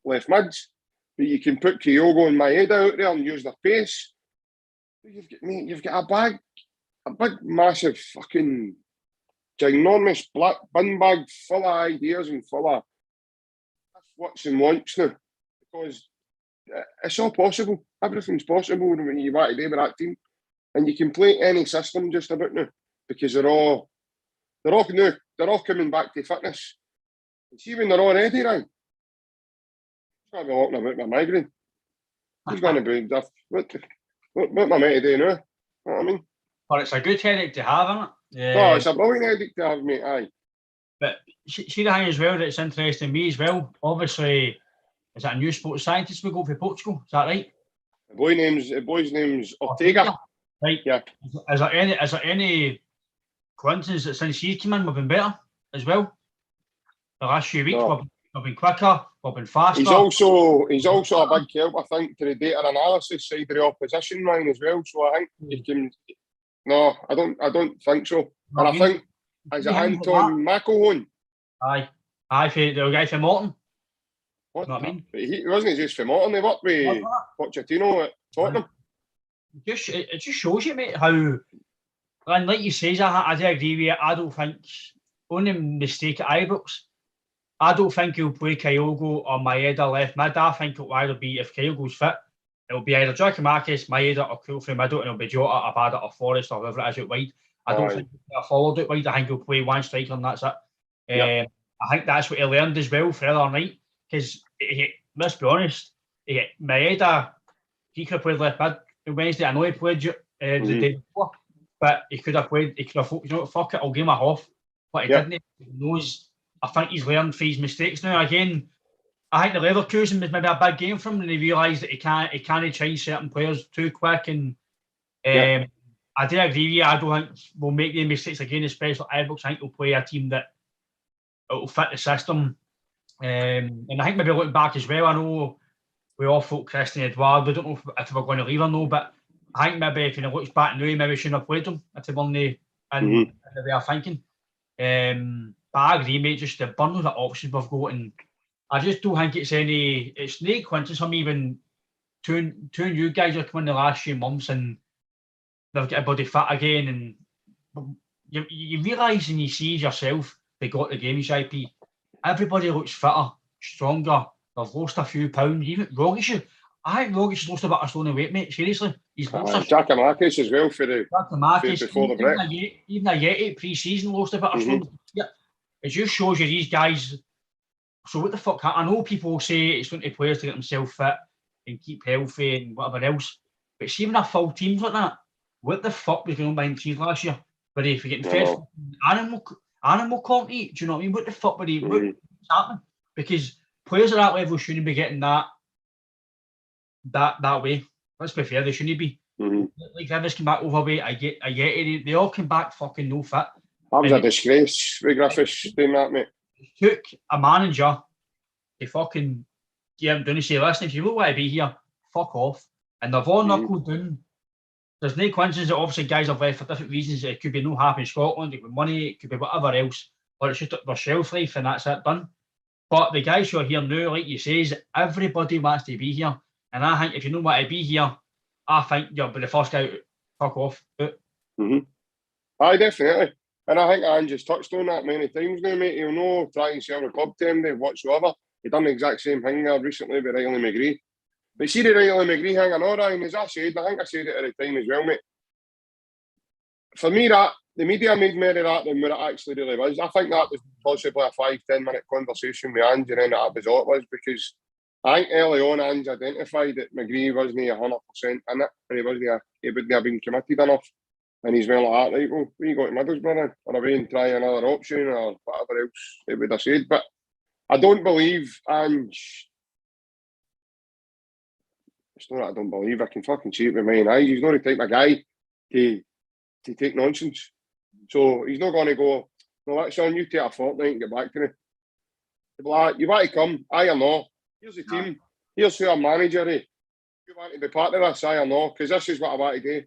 left mids, but you can put Kyogo and Maeda out there and use their pace. You've got a big, massive, fucking ginormous black bin bag full of ideas and full of what's and wants now, because it's all possible. Everything's possible when you want to do with that team, and you can play any system just about now because they're all coming back to fitness. And see when they're all ready, right? He's going to be walking about my migraine. He's going to be what am I meant to do now? You know what I mean? But it's a good headache to have, isn't it? Yeah. No, it's a brilliant headache to have, mate. Aye. But see the thing as well that's interesting me as well. Obviously, is that a new sports scientist we go for Portugal? Is that right? The boy's name's Ortega. Right. Yeah. Is there any coincidence that since he came in, we've been better as well? The last few weeks, we've been quicker, we've been faster. He's also a big help, I think, to the data analysis side of the opposition line as well. So I think he can. No, I don't think so. And I think is it Anton McElhone? Aye, for the guy from Morton. What? You know what I mean? He wasn't just from Morton. He worked with Pochettino at Tottenham. It just shows you, mate, how. And like you say, I do agree with you. I don't think only mistake at Ibrox. I don't think he'll play Kyogo or Maeda left mid. I think it'll either be, if Kyogo's fit, it'll be either Giakoumakis, Maeda or Krul from middle, and it'll be Jota, Abada or Forrest or whoever it is out wide. I don't think he'll play forward out wide. I think he'll play one striker and that's it. I think that's what he learned as well for the other night. Because, let's be honest, Maeda, he could have played left mid on Wednesday. I know he played the day before, but he could have thought, you know what, fuck it, I'll give him a half. But he didn't. He knows. I think he's learned from his mistakes now. Again, I think the Leverkusen was maybe a big game for him, and he realised that he can't change certain players too quick. And I do agree with you. I don't think we'll make the mistakes again, especially Ibrox. I think we'll play a team that will fit the system. And I think maybe looking back as well, I know we all thought Christian Edouard. We don't know if we're going to leave or no, but I think maybe if he looks back now, he maybe shouldn't have played him if they weren't in the way of thinking. But I agree, mate, just the bundle of options we've got, and I just don't think it's no coincidence for me when two new guys are coming in the last few months and they've got a body fit again, and you realise and you see yourself, they got the game, IP. Everybody looks fitter, stronger, they've lost a few pounds, even Rogic. I think Rogic's lost a bit of stone of weight, mate, seriously. He's lost Giakoumakis as well for before the break. Even Ayeti pre-season lost a bit of stone. Yeah. It just shows you these guys. So what the fuck? I know people say it's going to players to get themselves fit and keep healthy and whatever else, but see when I full teams like that, what the fuck was going on behind the scenes last year? But if you're getting fed animal quality, do you know what I mean? What the fuck what's happening? Because players at that level shouldn't be getting that way. Let's be fair, they shouldn't be. Like Rivers came back overweight, I get it. They all came back fucking no fit. That was a disgrace with Griffiths doing that, mate. Took a manager to fucking get him down and say, listen, if you don't want to be here, fuck off. And they've all knuckled down. There's no coincidence that obviously guys have left for different reasons. It could be no happy in Scotland, it could be money, it could be whatever else, or it's just their shelf life and that's it, done. But the guys who are here now, like you say, everybody wants to be here. And I think if you don't want to be here, I think you'll be the first guy to fuck off. Aye, definitely. And I think Ange's touched on that many times now, mate. He'll no try and sell the club to him whatsoever. He done the exact same thing there recently with Riley McGree. But see the Riley McGree thing, I know, Ryan, as I said, I think I said it at the time as well, mate. For me, that the media made more of that than what it actually really was. I think that was possibly a 5-10 minute conversation with Ange, and then that was all it was, because I think early on Ange identified that McGree wasn't 100% in it, and he wouldn't have been committed enough. And he's well like that, right, well, we got to Middlesbrough then, or away and try another option or whatever else it would have said. But I don't believe, and it's not that I don't believe, I can fucking see it with my own eyes. He's not the type of guy to take nonsense. So he's not going to go, no, that's on, you take a fortnight and get back to me. Like, you want to come, aye or no? Here's the team, here's who I'm manager, eh? You want to be part of this, aye or no? Because this is what I want to do.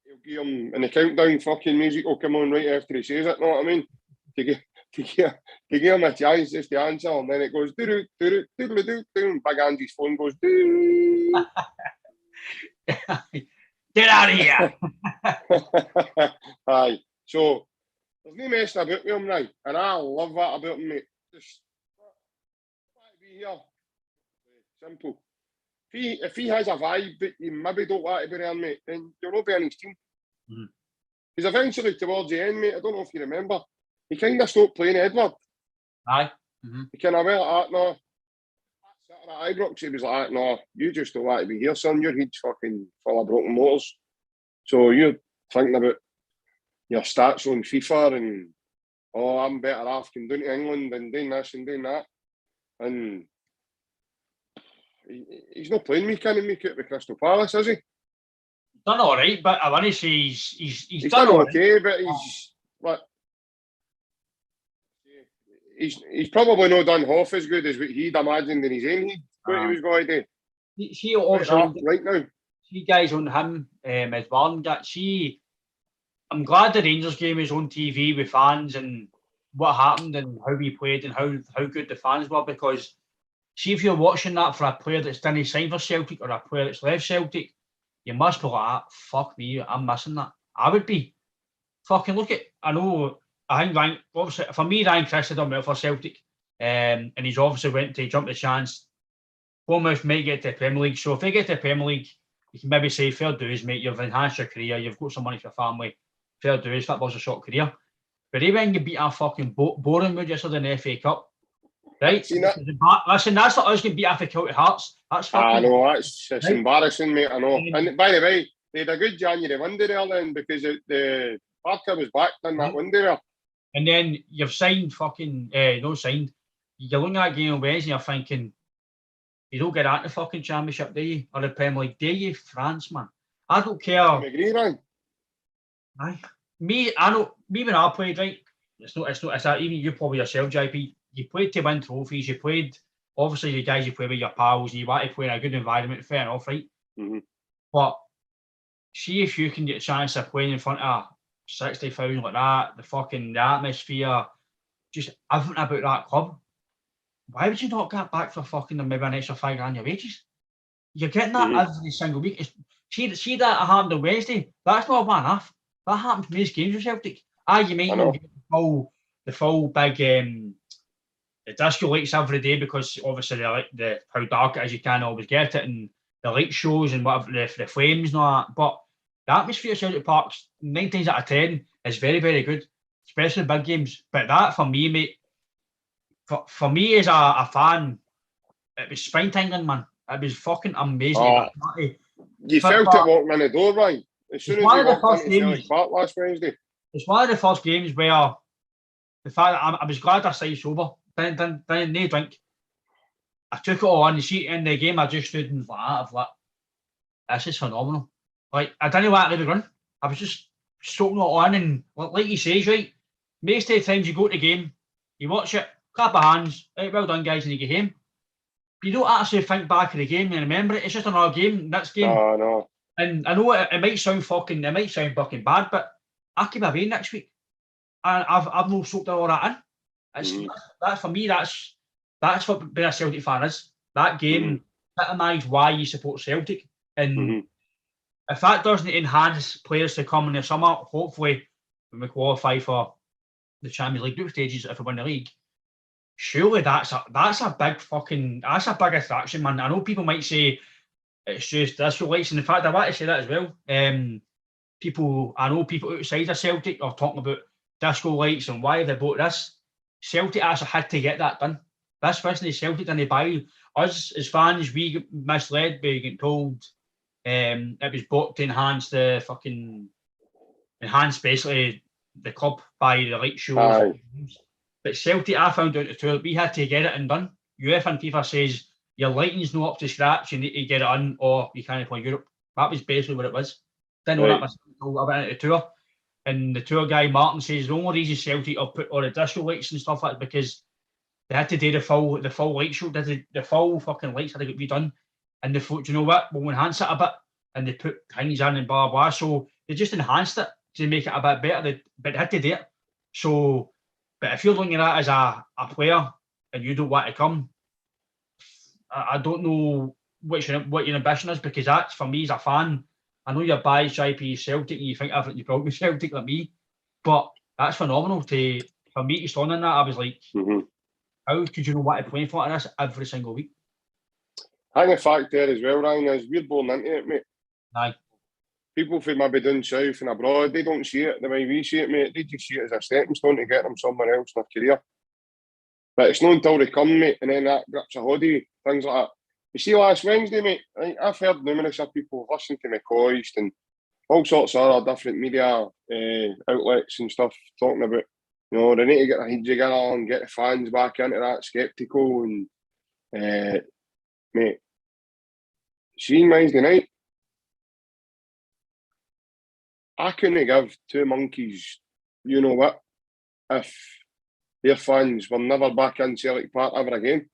He'll give him, and the countdown fucking music will come on right after he says it, know what I mean? To give him a chance just to answer, and then it goes doo doo doo doo doo doo. Big Andy's phone goes doo. Get out of here! Aye, so there's no messing about with him now, and I love that about him, mate. Just want to be here. Simple. If he has a vibe, but you maybe don't want to be there, mate, then you'll not be on his team. Because eventually, towards the end, mate, I don't know if you remember, he kind of stopped playing Edward. Aye. He kind of went like that, no. At Ibrox, he was like, no, you just don't want to be here, son. Your head's fucking full of broken motors. So you're thinking about your stats on FIFA and, oh, I'm better off going down to England and doing this and doing that. And he's not playing me, can't make it with Crystal Palace, is he? Done all right, but I want to say he's done all okay, right. but he's probably not done half as good as what he'd imagined in his own head what he was going to do. He also right now. He guys on him as well. And I'm glad the Rangers game is on TV with fans and what happened and how we played and how good the fans were, because see if you're watching that for a player that's didn't sign for Celtic or a player that's left Celtic, you must be like, fuck me, I'm missing that. I would be. Fucking look at, I think Ryan, obviously, for me, Ryan Chris had done well for Celtic, and he's obviously went to jump the chance. Bournemouth might get to the Premier League, so if they get to the Premier League, you can maybe say, fair dues, mate, you've enhanced your career, you've got some money for your family, fair dues, football's a short career. But even you beat our fucking Bournemouth yesterday in the FA Cup, right? Listen, that's not us getting beat after Celtic Hearts. That's fucking... I know, it's right? Embarrassing, mate, I know. And by the way, they had a good January window there then, because the Barker was back in that window there. And then you've signed fucking, signed. You're looking at that game on Wednesday, you're thinking, you don't get that in the fucking Championship, do you? Or the Premier League, do you? France, man. I don't care. I agree, Ryan. Aye. Me when I played, right? It's that, even you probably yourself, JP, you played to win trophies, you played, obviously the guys you play with your pals, you want to play in a good environment, fair enough, right? Mm-hmm. But see if you can get a chance of playing in front of 60,000 like that, the atmosphere, just everything about that club. Why would you not get back for fucking maybe an extra $5 grand your wages? You're getting that every single week. See that happened on Wednesday. That's not bad enough. That happened to most games with Celtic. You might not get the full big the disco lights every day, because obviously the how dark it is, you can't always get it, and the light shows and whatever, the flames and all that. But the atmosphere at Celtic Parks, 9 times out of 10, is very, very good, especially big games. But that, for me, mate, for me as a fan, it was spine-tingling, man. It was fucking amazing. You felt it walking in the door, right? As soon as you walked into Celtic Park last Wednesday. It's one of the first games where the fact that I was glad I stayed sober. Didn't drink. I took it all on. You see, in the game, I just stood and like, this is phenomenal. Like, I didn't want to leave the run. I was just soaking it on, and like he says, right, most of the times you go to the game, you watch it, clap of hands, right, well done, guys, and you get home. You don't actually think back of the game and remember it. It's just another game, next game. No. And I know it might sound fucking bad, but I keep away next week, and I've no soaked all that in. That's for me. That's what being a Celtic fan is. That game epitomised why you support Celtic, and if that doesn't enhance players to come in the summer, hopefully when we qualify for the Champions League group stages, if we win the league, surely that's a big attraction, man. I know people might say it's just disco lights, and in fact I want to say that as well. I know people outside of Celtic are talking about disco lights and why they bought this. Celtic actually had to get that done. This wasn't Celtic didn't buy. Us as fans, we get misled by getting told It was bought to enhance basically the club by the light shows. Aye. But Celtic, I found out the tour, we had to get it and done. UEFA and FIFA says your lighting's not up to scratch, you need to get it on, or you can't play Europe. That was basically what it was. Didn't know that myself until I went into the tour. And the tour guy, Martin, says the only reason Celtic have put all the disco lights and stuff like that because they had to do the full light show, the full fucking lights had to get redone. And they thought, you know what, we'll enhance it a bit. And they put things in and blah, blah. So they just enhanced it to make it a bit better, but they had to do it. So, but if you're looking at that as a player and you don't want to come, I don't know what your ambition is, because that's, for me as a fan, I know you're biased IP Celtic and you think everything's brought with Celtic like me, but that's phenomenal. For me to stand in that, I was like, how could you not want to play for this every single week? I think the fact there as well, Ryan, is we're born into it, mate. Aye. People who maybe down south and abroad, they don't see it the way we see it, mate. They just see it as a stepping stone to get them somewhere else in their career. But it's not until they come, mate, and then that grips a hoodie, things like that. You see, last Wednesday, mate, I've heard numerous of people listening to McCoist and all sorts of other different media outlets and stuff talking about, you know, they need to get their heads together and get the fans back into that, sceptical and, mate, seeing Wednesday night, I couldn't give two monkeys, you know what, if their fans were never back in Celtic Park ever again.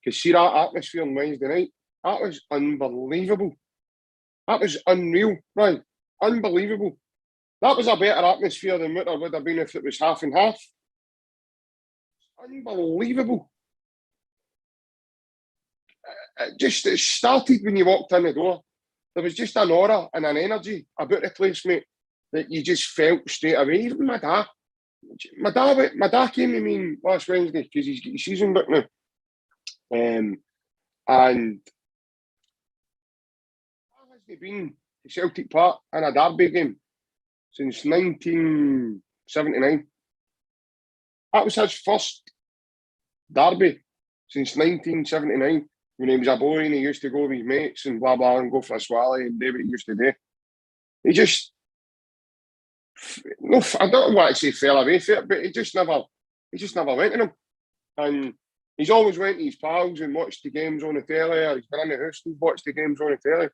Because see that atmosphere on Wednesday night, that was unbelievable. That was unreal, right? Unbelievable. That was a better atmosphere than what there would have been if it was half and half. Unbelievable. It started when you walked in the door. There was just an aura and an energy about the place, mate, that you just felt straight away. Even my dad came to me last Wednesday because he's getting season book now. And there hasn't been to Celtic Park in a derby game since 1979. That was his first derby since 1979, when he was a boy and he used to go with his mates and blah blah and go for a swally and do what he used to do. He just, no, I don't want to say fell away from it, but he just never went to them. And he's always went to his pals and watched the games on the telly, or he's been in the house and watched the games on the telly.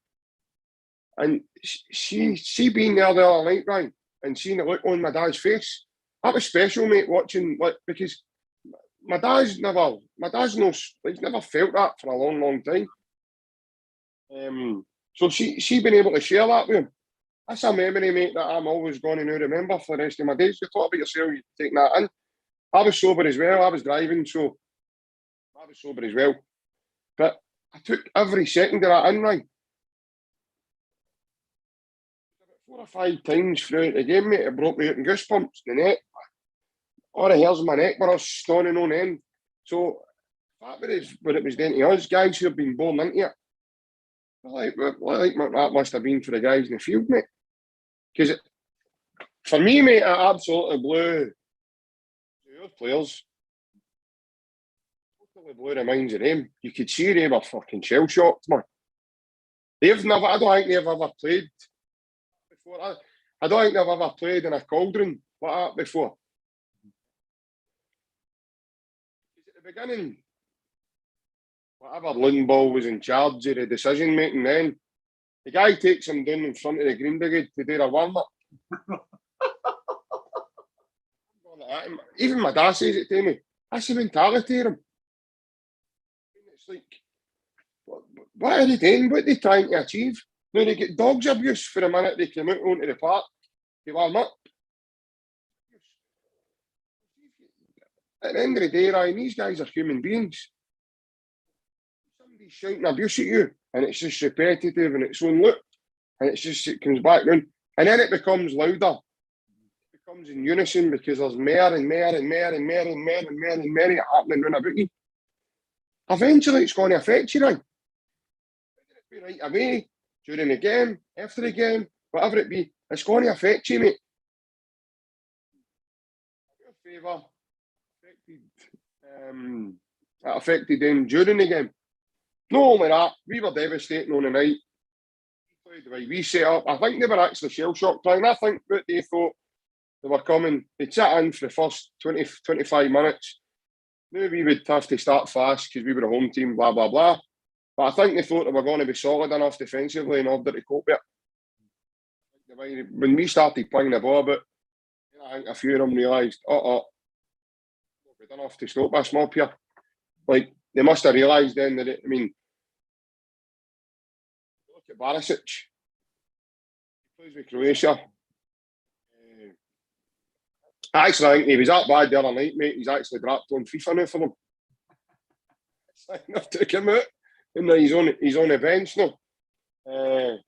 And she being there the other night, Ryan, and seeing the look on my dad's face, that was special, mate, watching, like, because my dad's never felt that for a long, long time. So she been able to share that with him. That's a memory, mate, that I'm always going to now remember for the rest of my days. You thought about yourself, you taking that in. I was sober as well. I was driving, so I was sober as well. But I took every second of that in, right? 4 or 5 times throughout the game, mate, it broke me out in goosebumps. The neck, all the hairs in my neck were standing on end. So that was what it was doing to us, guys who have been born into it. I like what that must have been for the guys in the field, mate. Because for me, mate, it absolutely blew our players. Totally blew the minds of them. You could see they were fucking shell shocked, man. I don't think they've ever played before. I don't think they've ever played in a cauldron like that before. At the beginning, whatever Lundball was in charge of the decision making then, the guy takes him down in front of the Green Brigade to do a warm-up. Even my dad says it to me. That's the mentality of him. It's like, what are they doing? What are they trying to achieve? Now they get dogs abuse for a minute they come out onto the park to warm up. At the end of the day, Ryan, these guys are human beings. Somebody's shouting abuse at you, and it's just repetitive and its own loop, and it comes back down, and then it becomes louder. It becomes in unison because there's more and more and more and more and more and more and more happening round about you. Eventually, it's going to affect you, right? Whether it be right away, during the game, after the game, whatever it be, it's going to affect you, mate. In favour, it affected them during the game. Not only that, we were devastating on the night. played the way we set up. I think they were actually shell-shocked playing. I think that they thought they were coming. They sat in for the first 20, 25 minutes. Knew we would have to start fast because we were a home team, blah, blah, blah. But I think they thought they were going to be solid enough defensively in order to cope with it. When we started playing the ball, but I think a few of them realised, we're good enough to stop this mob here. Like, they must have realised then that, look at Barisic. He plays with Croatia. I actually think he was that bad the other night, mate. He's actually dropped on FIFA now for them. It's like enough to come out. And he's on the bench now. That's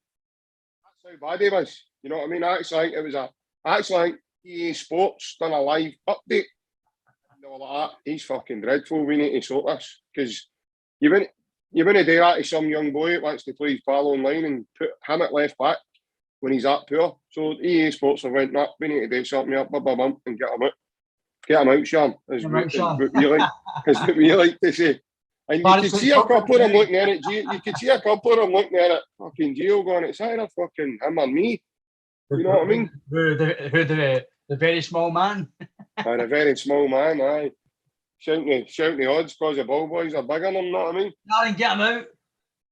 how bad he was. You know what I mean? I actually think EA Sports done a live update. And they were like, he's fucking dreadful. We need to sort this. Because you wouldn't do that to some young boy that wants to play his pal online and put him at left back when he's that poor. So EA Sports have went, nah, we need to do something up, and get him out. Get him out, Sean. As we like to say. And you could see a couple of them looking at it. You could see a couple of them looking at it. Fucking Gio going, it's either fucking him or me. You know what I mean? The very small man. And a very small man, aye. Shouting the odds because the ball boys are bigger than them, you know what I mean? No, get him out.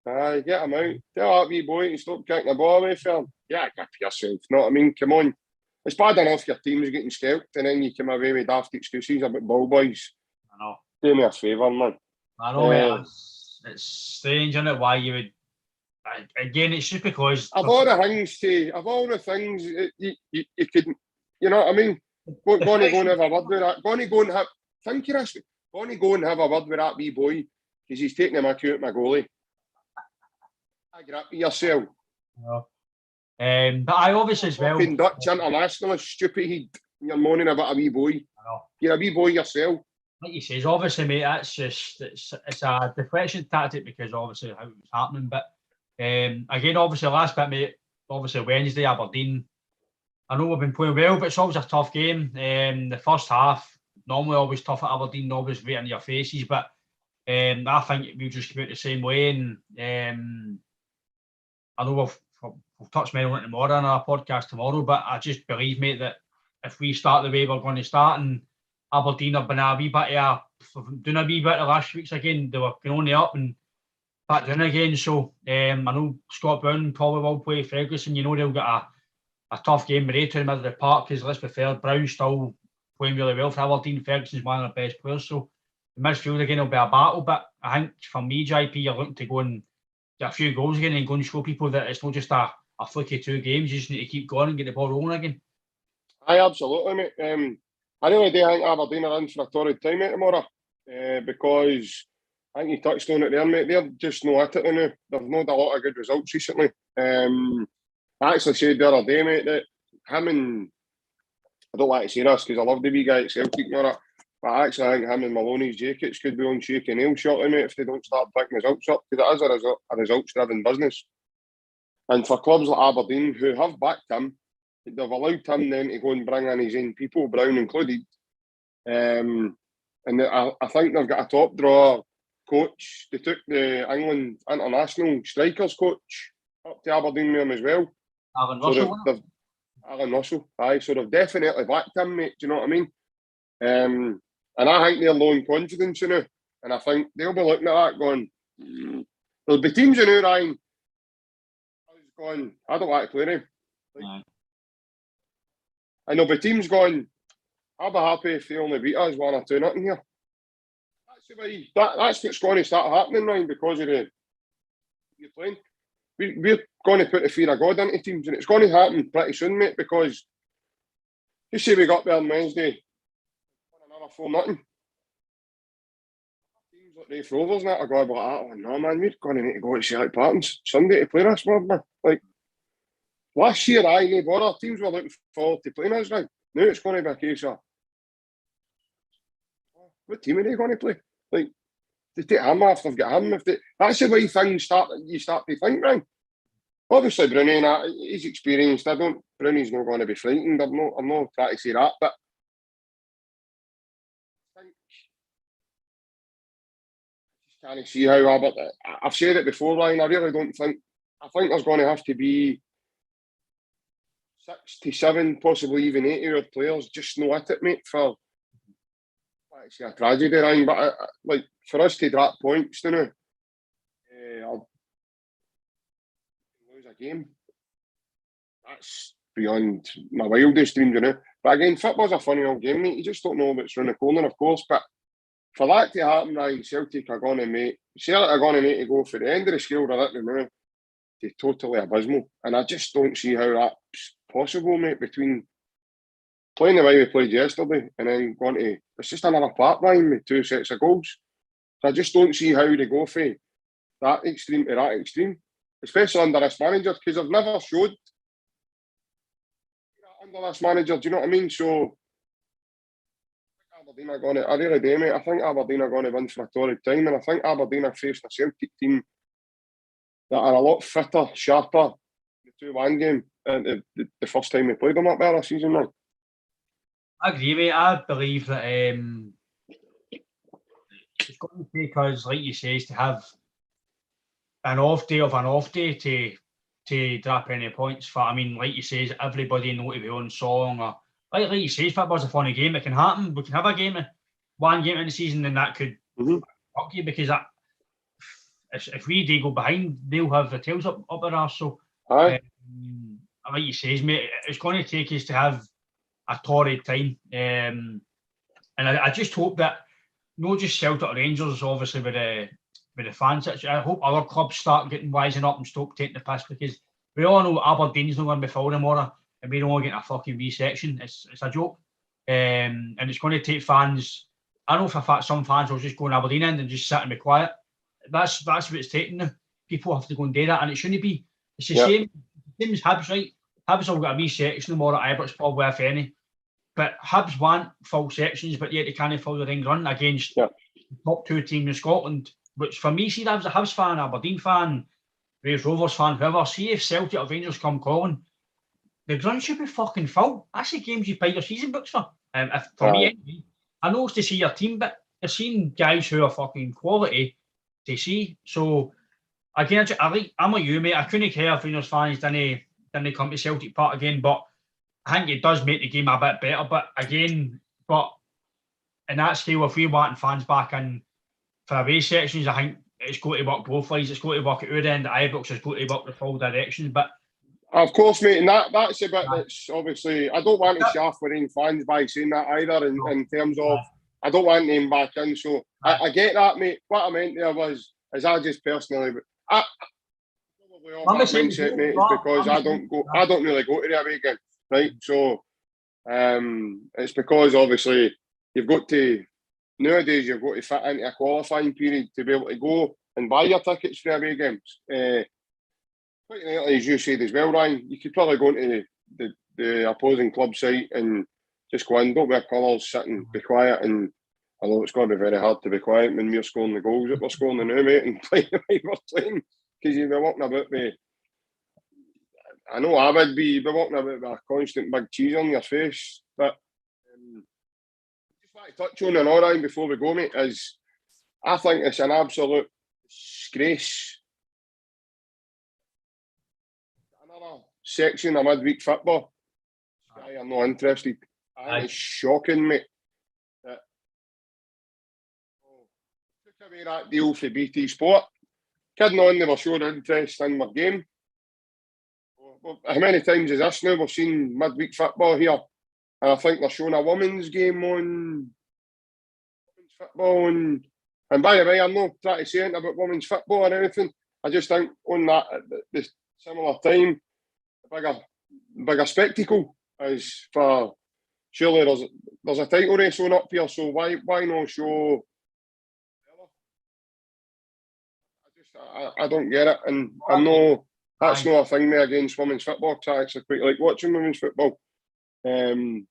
Aye, get him out. Tell that wee boy to stop kicking the ball away from him. Yeah, grip yourself, you know what I mean? Come on. It's bad enough your team's getting scalped and then you come away with daft excuses about ball boys. I know. Do me a favour, man. I know, it's strange, isn't it, why you would... Again, it's just because... Of all the things you couldn't... You know what I mean? Going to go and have a word with that. Going to go and have... Think of this. Going to go and have a word with that wee boy because he's taking him a cue at my goalie. I grip yourself. No. But I obviously as well... Fucking Dutch internationalist, stupid. You're moaning about a wee boy. I know. You're a wee boy yourself. Like you say, obviously, mate, that's just... It's a deflection tactic because obviously how it was happening. But again, obviously, last bit, mate, obviously Wednesday, Aberdeen. I know we've been playing well, but it's always a tough game. The first half, normally always tough at Aberdeen, always right in your faces, but I think we'll just come out the same way. And I know we'll touch more on it tomorrow on our podcast tomorrow, but I just believe, mate, that if we start the way we're going to start and Aberdeen have been doing a wee bit the last weeks again, they were going only up and back down again. So I know Scott Brown probably will play Ferguson. You know they'll get a tough game with Rayton Middle of the Park because let's be fair, Brown's still playing really well for Aberdeen. Ferguson's one of the best players. So the midfield again will be a battle. But I think for me, JP, you're looking to go and get a few goals again and go and show people that it's not just a fluky 2 games. You just need to keep going and get the ball rolling again. Aye, absolutely, mate. I really do think Aberdeen are in for a torrid time tomorrow because I think you touched on it there, mate. They're just not at it now. They've not had a lot of good results recently. I actually said the other day, mate, that him and I don't like to say this because I love the wee guy at Celtic and all that, but I actually think him and Maloney's Jacobs could be on shaky nail shortly, mate, if they don't start picking results up because it is a results-driven business. And for clubs like Aberdeen who have backed him, they've allowed him then to go and bring in his own people, Brown included. And I think they've got a top draw coach. They took the England international strikers coach up to Aberdeen with him as well. Alan Russell. Alan Russell, aye. So they've definitely backed him, mate. Do you know what I mean? And I think they're low in confidence now. And I think they'll be looking at that going, there'll be teams in now, Ryan, going, I don't like to play them. And there'll be teams going, I'll be happy if they only beat us 1 or 2-0 here. That's what's going to start happening, Ryan, because of the you're playing. We're going to put the fear of God into teams, and it's going to happen pretty soon, mate, because just say we got there on Wednesday, another 4-0. Teams like Raith Rovers and that are going to be like, oh no, man, we're going to need to go to Celtic Park on Sunday to play this, man. Like, last year, no bother. Teams were looking forward to playing us, right? Now it's going to be a case of, what team are they going to play? Like, they take him off, they've got him. That's the way things you start to think, right? Obviously, Brownie, he's experienced. Brownie's not going to be frightened. I'm not trying to say that, but I just can't see how I've said it before, Ryan. I really don't think I think there's going to have to be 6 to 7, possibly even 8 of our players just know at it, mate, for actually a tragedy, Ryan. But like for us to drop points, you know, I'll lose a game. That's beyond my wildest dreams, you know. But again, football's a funny old game, mate. You just don't know what's around the corner, of course. But for that to happen, Ryan, Celtic are going to make to go for the end of the scale of it now. They're totally abysmal, and I just don't see how that's possible, mate. Between playing the way we played yesterday and then going to it's just another part, Ryan, with 2 sets of goals. So I just don't see how they go from that extreme to that extreme, especially under this manager, because I've never showed under this manager. Do you know what I mean? So Aberdeen are going to, I really do, mate. I think Aberdeen are going to win for a torrid time, and I think Aberdeen are facing a Celtic team that are a lot fitter, sharper. The 2-1 game, and the first time we played them up there this season, man. I agree, mate. I believe that it's going to take us, like you say, to have an off day to drop any points for. I mean, like you say, everybody know to be on song, or like you say, football's a funny game. It can happen. We can have one game in the season, and that could fuck you, because if we do go behind, they'll have the tails up their arse. So, like you say, mate, it's going to take us to have a torrid time, and I just hope that not just Celtic or Rangers, obviously with the fans. I hope other clubs start getting wising up and stop taking the piss, because we all know Aberdeen's not going to be full tomorrow, and we're only getting a fucking wee section. It's a joke, and it's going to take fans. I know for a fact some fans will just go in Aberdeen end and just sit and be quiet. That's what it's taking now. People have to go and do that, and it shouldn't be. It's the same as Hibs, right? Hibs have got a wee section tomorrow at Ibrox pub, if any. But Hibs want full sections, but yet they can't follow the ring run against the top 2 teams in Scotland. Which for me, see, that was a Hibs fan, Aberdeen fan, Rays Rovers fan, whoever. See if Celtic or Rangers come calling, the ground should be fucking full. That's the games you buy your season books for. For me, anyway, I know it's to see your team, but you're seeing guys who are fucking quality to see. So again, I'm like you, mate. I couldn't care if Rangers fans didn't come to Celtic Park again, but I think it does make the game a bit better. But again, in that scale, if we want fans back in for away sections, I think it's going to work both ways. It's going to work at our end. The Ibrox is going to work the full directions. But of course, mate, and that's a bit that's obviously I don't want to shaft within fans by saying that either. In terms of I don't want them back in. So I get that, mate. What I meant there is I just personally, probably all that mindset, mate, is because I don't really go to the away game, right? So it's because obviously nowadays you've got to fit into a qualifying period to be able to go and buy your tickets for away games. Quite rightly, as you said as well, Ryan, you could probably go into the opposing club site and just go in, don't wear colours, sit and be quiet. And I know it's going to be very hard to be quiet when we're scoring the goals that we're scoring now, mate, and playing the way we're playing, because you'll be walking about me. I know I would be walking about with a constant big cheese on your face, but just want to touch on another, Ryan, before we go, mate, is I think it's an absolute disgrace. Another section of midweek football. I am not interested. It's shocking, mate. That took away that deal for BT Sport. Kidding on, they were showing interest in my game. How many times is this now? We've seen midweek football here, and I think they're showing a women's game on women's football. And by the way, I'm not trying to say anything about women's football or anything. I just think on that at the similar time, the bigger spectacle is for surely there's a title race on up here, so why not show? I don't get it, and I know that's not a thing there against women's football, because I actually quite like watching women's football. Some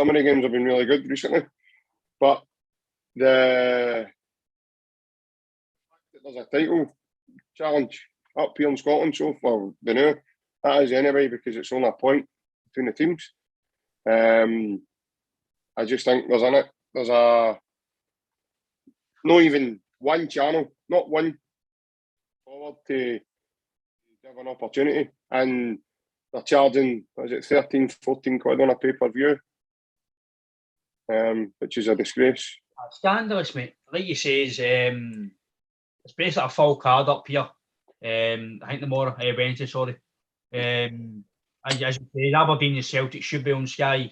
of the games have been really good recently, but there's a title challenge up here in Scotland so far. The new that is anyway, because it's only a point between the teams. I just think there's not even one channel, not one forward to give an opportunity, and they're charging, what is it, 13, 14 quid on a pay-per-view, which is a disgrace. Scandalous, mate. Like you say, it's basically a full card up here. I think tomorrow, Wednesday, sorry. As you say, Aberdeen and Celtic should be on Sky.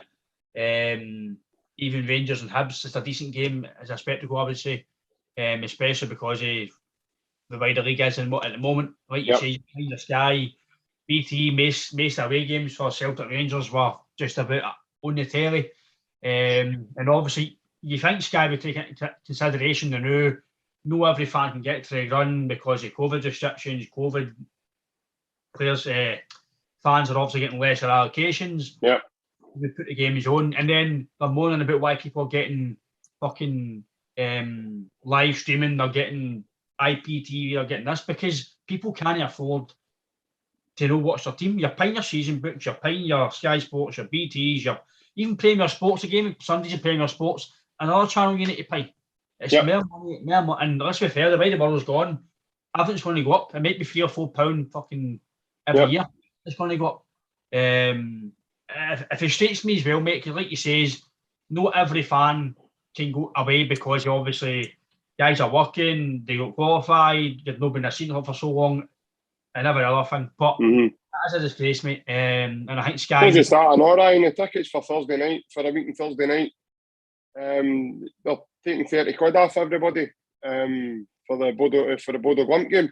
Even Rangers and Hibs, it's a decent game as a spectacle, I would say. Especially because of the way the league is at the moment. Like you say, the Sky, BT, most away games for Celtic Rangers were just about on the telly. And obviously, you think Sky would take into consideration the no every fan can get to the run because of COVID restrictions, COVID players, fans are obviously getting lesser allocations. Yeah. We put the games on, and then they're moaning about why people are getting fucking live streaming, they're getting IPTV, they're getting this, because people can't afford to watch their team. You're paying your season books, you're paying your Sky Sports, your BTs, you're even Premier Sports again, Sundays and Premier Sports, another channel you need to pay. It's more money, and let's be fair, the way the world's gone, everything's going to go up. It might be £3 or £4 fucking every year. It's going to go up. If it frustrates me as well, mate, because like you say, not every fan can go away because obviously guys are working, they got qualified, they've not been a senior for so long, and every other thing. But that's a disgrace, mate. And I think Sky. Because it's that, and alright, the tickets for Thursday night, for a week on Thursday night, they're taking 30 quid off everybody for the Bodo Glimt game.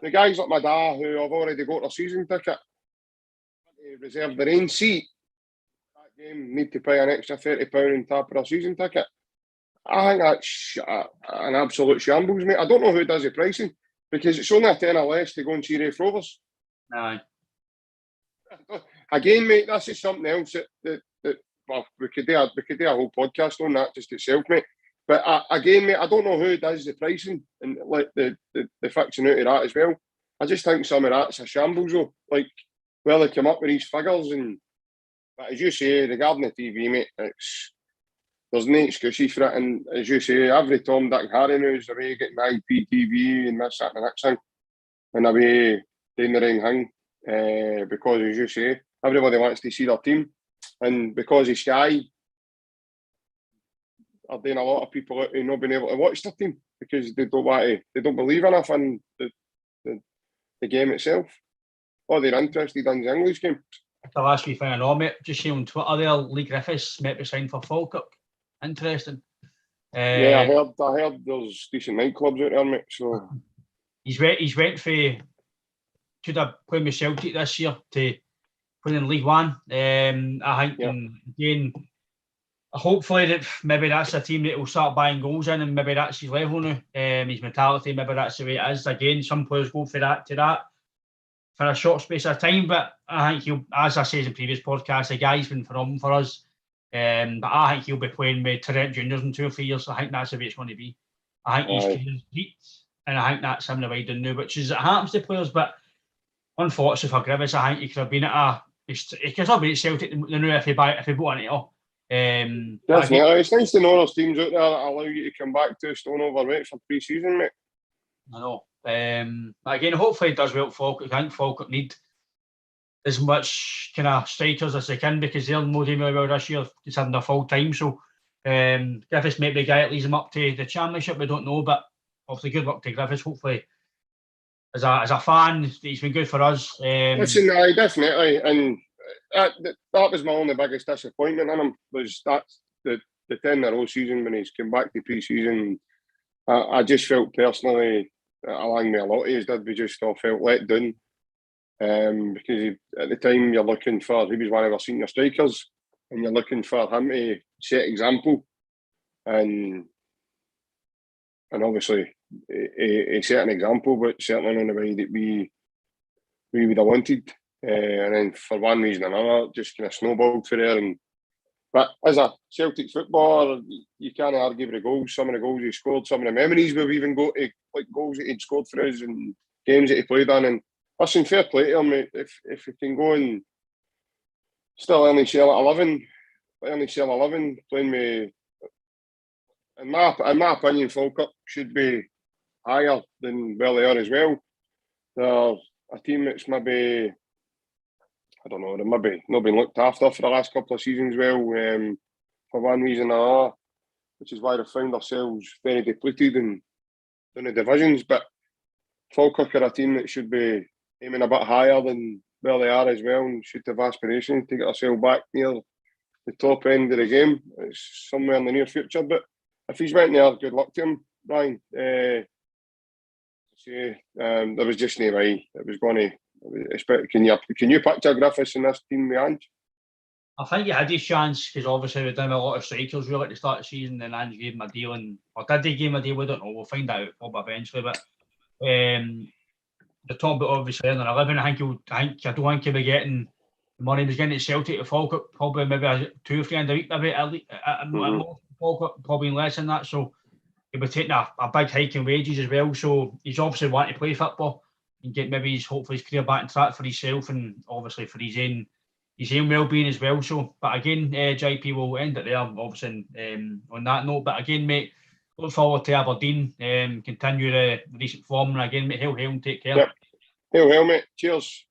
The guys like my dad who have already got their season ticket to reserve their own seat, that game need to pay an extra £30 on top of their season ticket. I think that's an absolute shambles, mate. I don't know who does the pricing, because it's only a tenner less to go and see Raith Rovers. Aye. Again, mate, this is something else that well, we could do a whole podcast on that just itself, mate. But again, mate, I don't know who does the pricing and like the fixing out of that as well. I just think some of that's a shambles, though. Like, well, they come up with these figures, but as you say, regarding the TV, mate, there's no excuses for it. And as you say, every Tom, Dick and Harry knows the way getting IPTV and this, that, and the next thing, and the way doing the right thing, because as you say, everybody wants to see their team, and because of Sky, are doing a lot of people out who not being able to watch their team because they don't believe enough in the game itself, or they're interested in the English game. The last wee thing I know, mate, just see on Twitter there, Lee Griffiths might be signed for Falkirk. Interesting. Yeah, I heard there's decent nightclubs out there, mate. So he's went for could have played with Celtic this year to playing in League One. I think again, hopefully that maybe that's a team that will start buying goals in, and maybe that's his level now. His mentality, maybe that's the way it is. Again, some players go for that for a short space of time, but I think he'll, as I said in previous podcasts, the guy's been phenomenal for us. But I think he'll be playing with Trent Juniors in 2 or 3 years. I think that's the way it's going to be. I think he's career's beat, and I think that's him the way down now, which is it happens to players, but unfortunately for Griffiths, I think he could have been at Celtic now if he bought into it all. Definitely. It's nice to know there's teams out there that allow you to come back to stone overweight for pre-season, mate. I know. But again, hopefully it does well for Falkirk. I think Falkirk need as much kind of strikers as they can, because they're not doing really well this year, just having their full time. So Griffiths may be the guy that leads them up to the Championship. We don't know, but obviously good luck to Griffiths. Hopefully, as a fan, he's been good for us. Listen, definitely, and that was my only biggest disappointment in him, was that's the 10-in-a-row season when he's come back to pre-season. I just felt personally, along with a lot of us did, we just all felt let down. Because at the time he was one of our senior strikers, and you're looking for him to set example, and obviously he set an example, but certainly in the way that we would have wanted, and then for one reason or another, just kind of snowballed for there. But as a Celtic footballer, you can't argue with the goals. Some of the goals he scored, some of the memories we've even got, like goals that he'd scored for us and games that he played on. And listen, fair play to him, mate. If he can go and still only sell at 11, playing with, in my opinion, Falkirk should be higher than where they are as well. a team that's maybe, I don't know, they've maybe not been looked after for the last couple of seasons well, for one reason or another, which is why they found ourselves very depleted in the divisions. But Falkirk are a team that should be aiming a bit higher than where they are as well, and should have aspirations to get ourselves back near the top end of the game. It's somewhere in the near future. But if he's went there, good luck to him, Brian. There was just no way it was going to. Can you picture Griffiths in this team with Ange? I think he had his chance because obviously we've done a lot of strikers really at the start of the season, and Ange gave him a deal, or did he give him a deal? We don't know. We'll find out probably eventually. But the top bit obviously earning 11. I don't think he'll be getting the money he was getting at Celtic to Falkirk, probably maybe 2 or 3 in a week, maybe at most, Falkirk, probably less than that. So he'll be taking a big hike in wages as well. So he's obviously wanting to play football and get maybe hopefully his career back on track for himself and obviously for his own well-being as well. So, but again, JP will end it there, obviously, on that note. But again, mate, look forward to Aberdeen continue the recent form. And again, mate, hail and take care. Yep. Hail, mate. Cheers.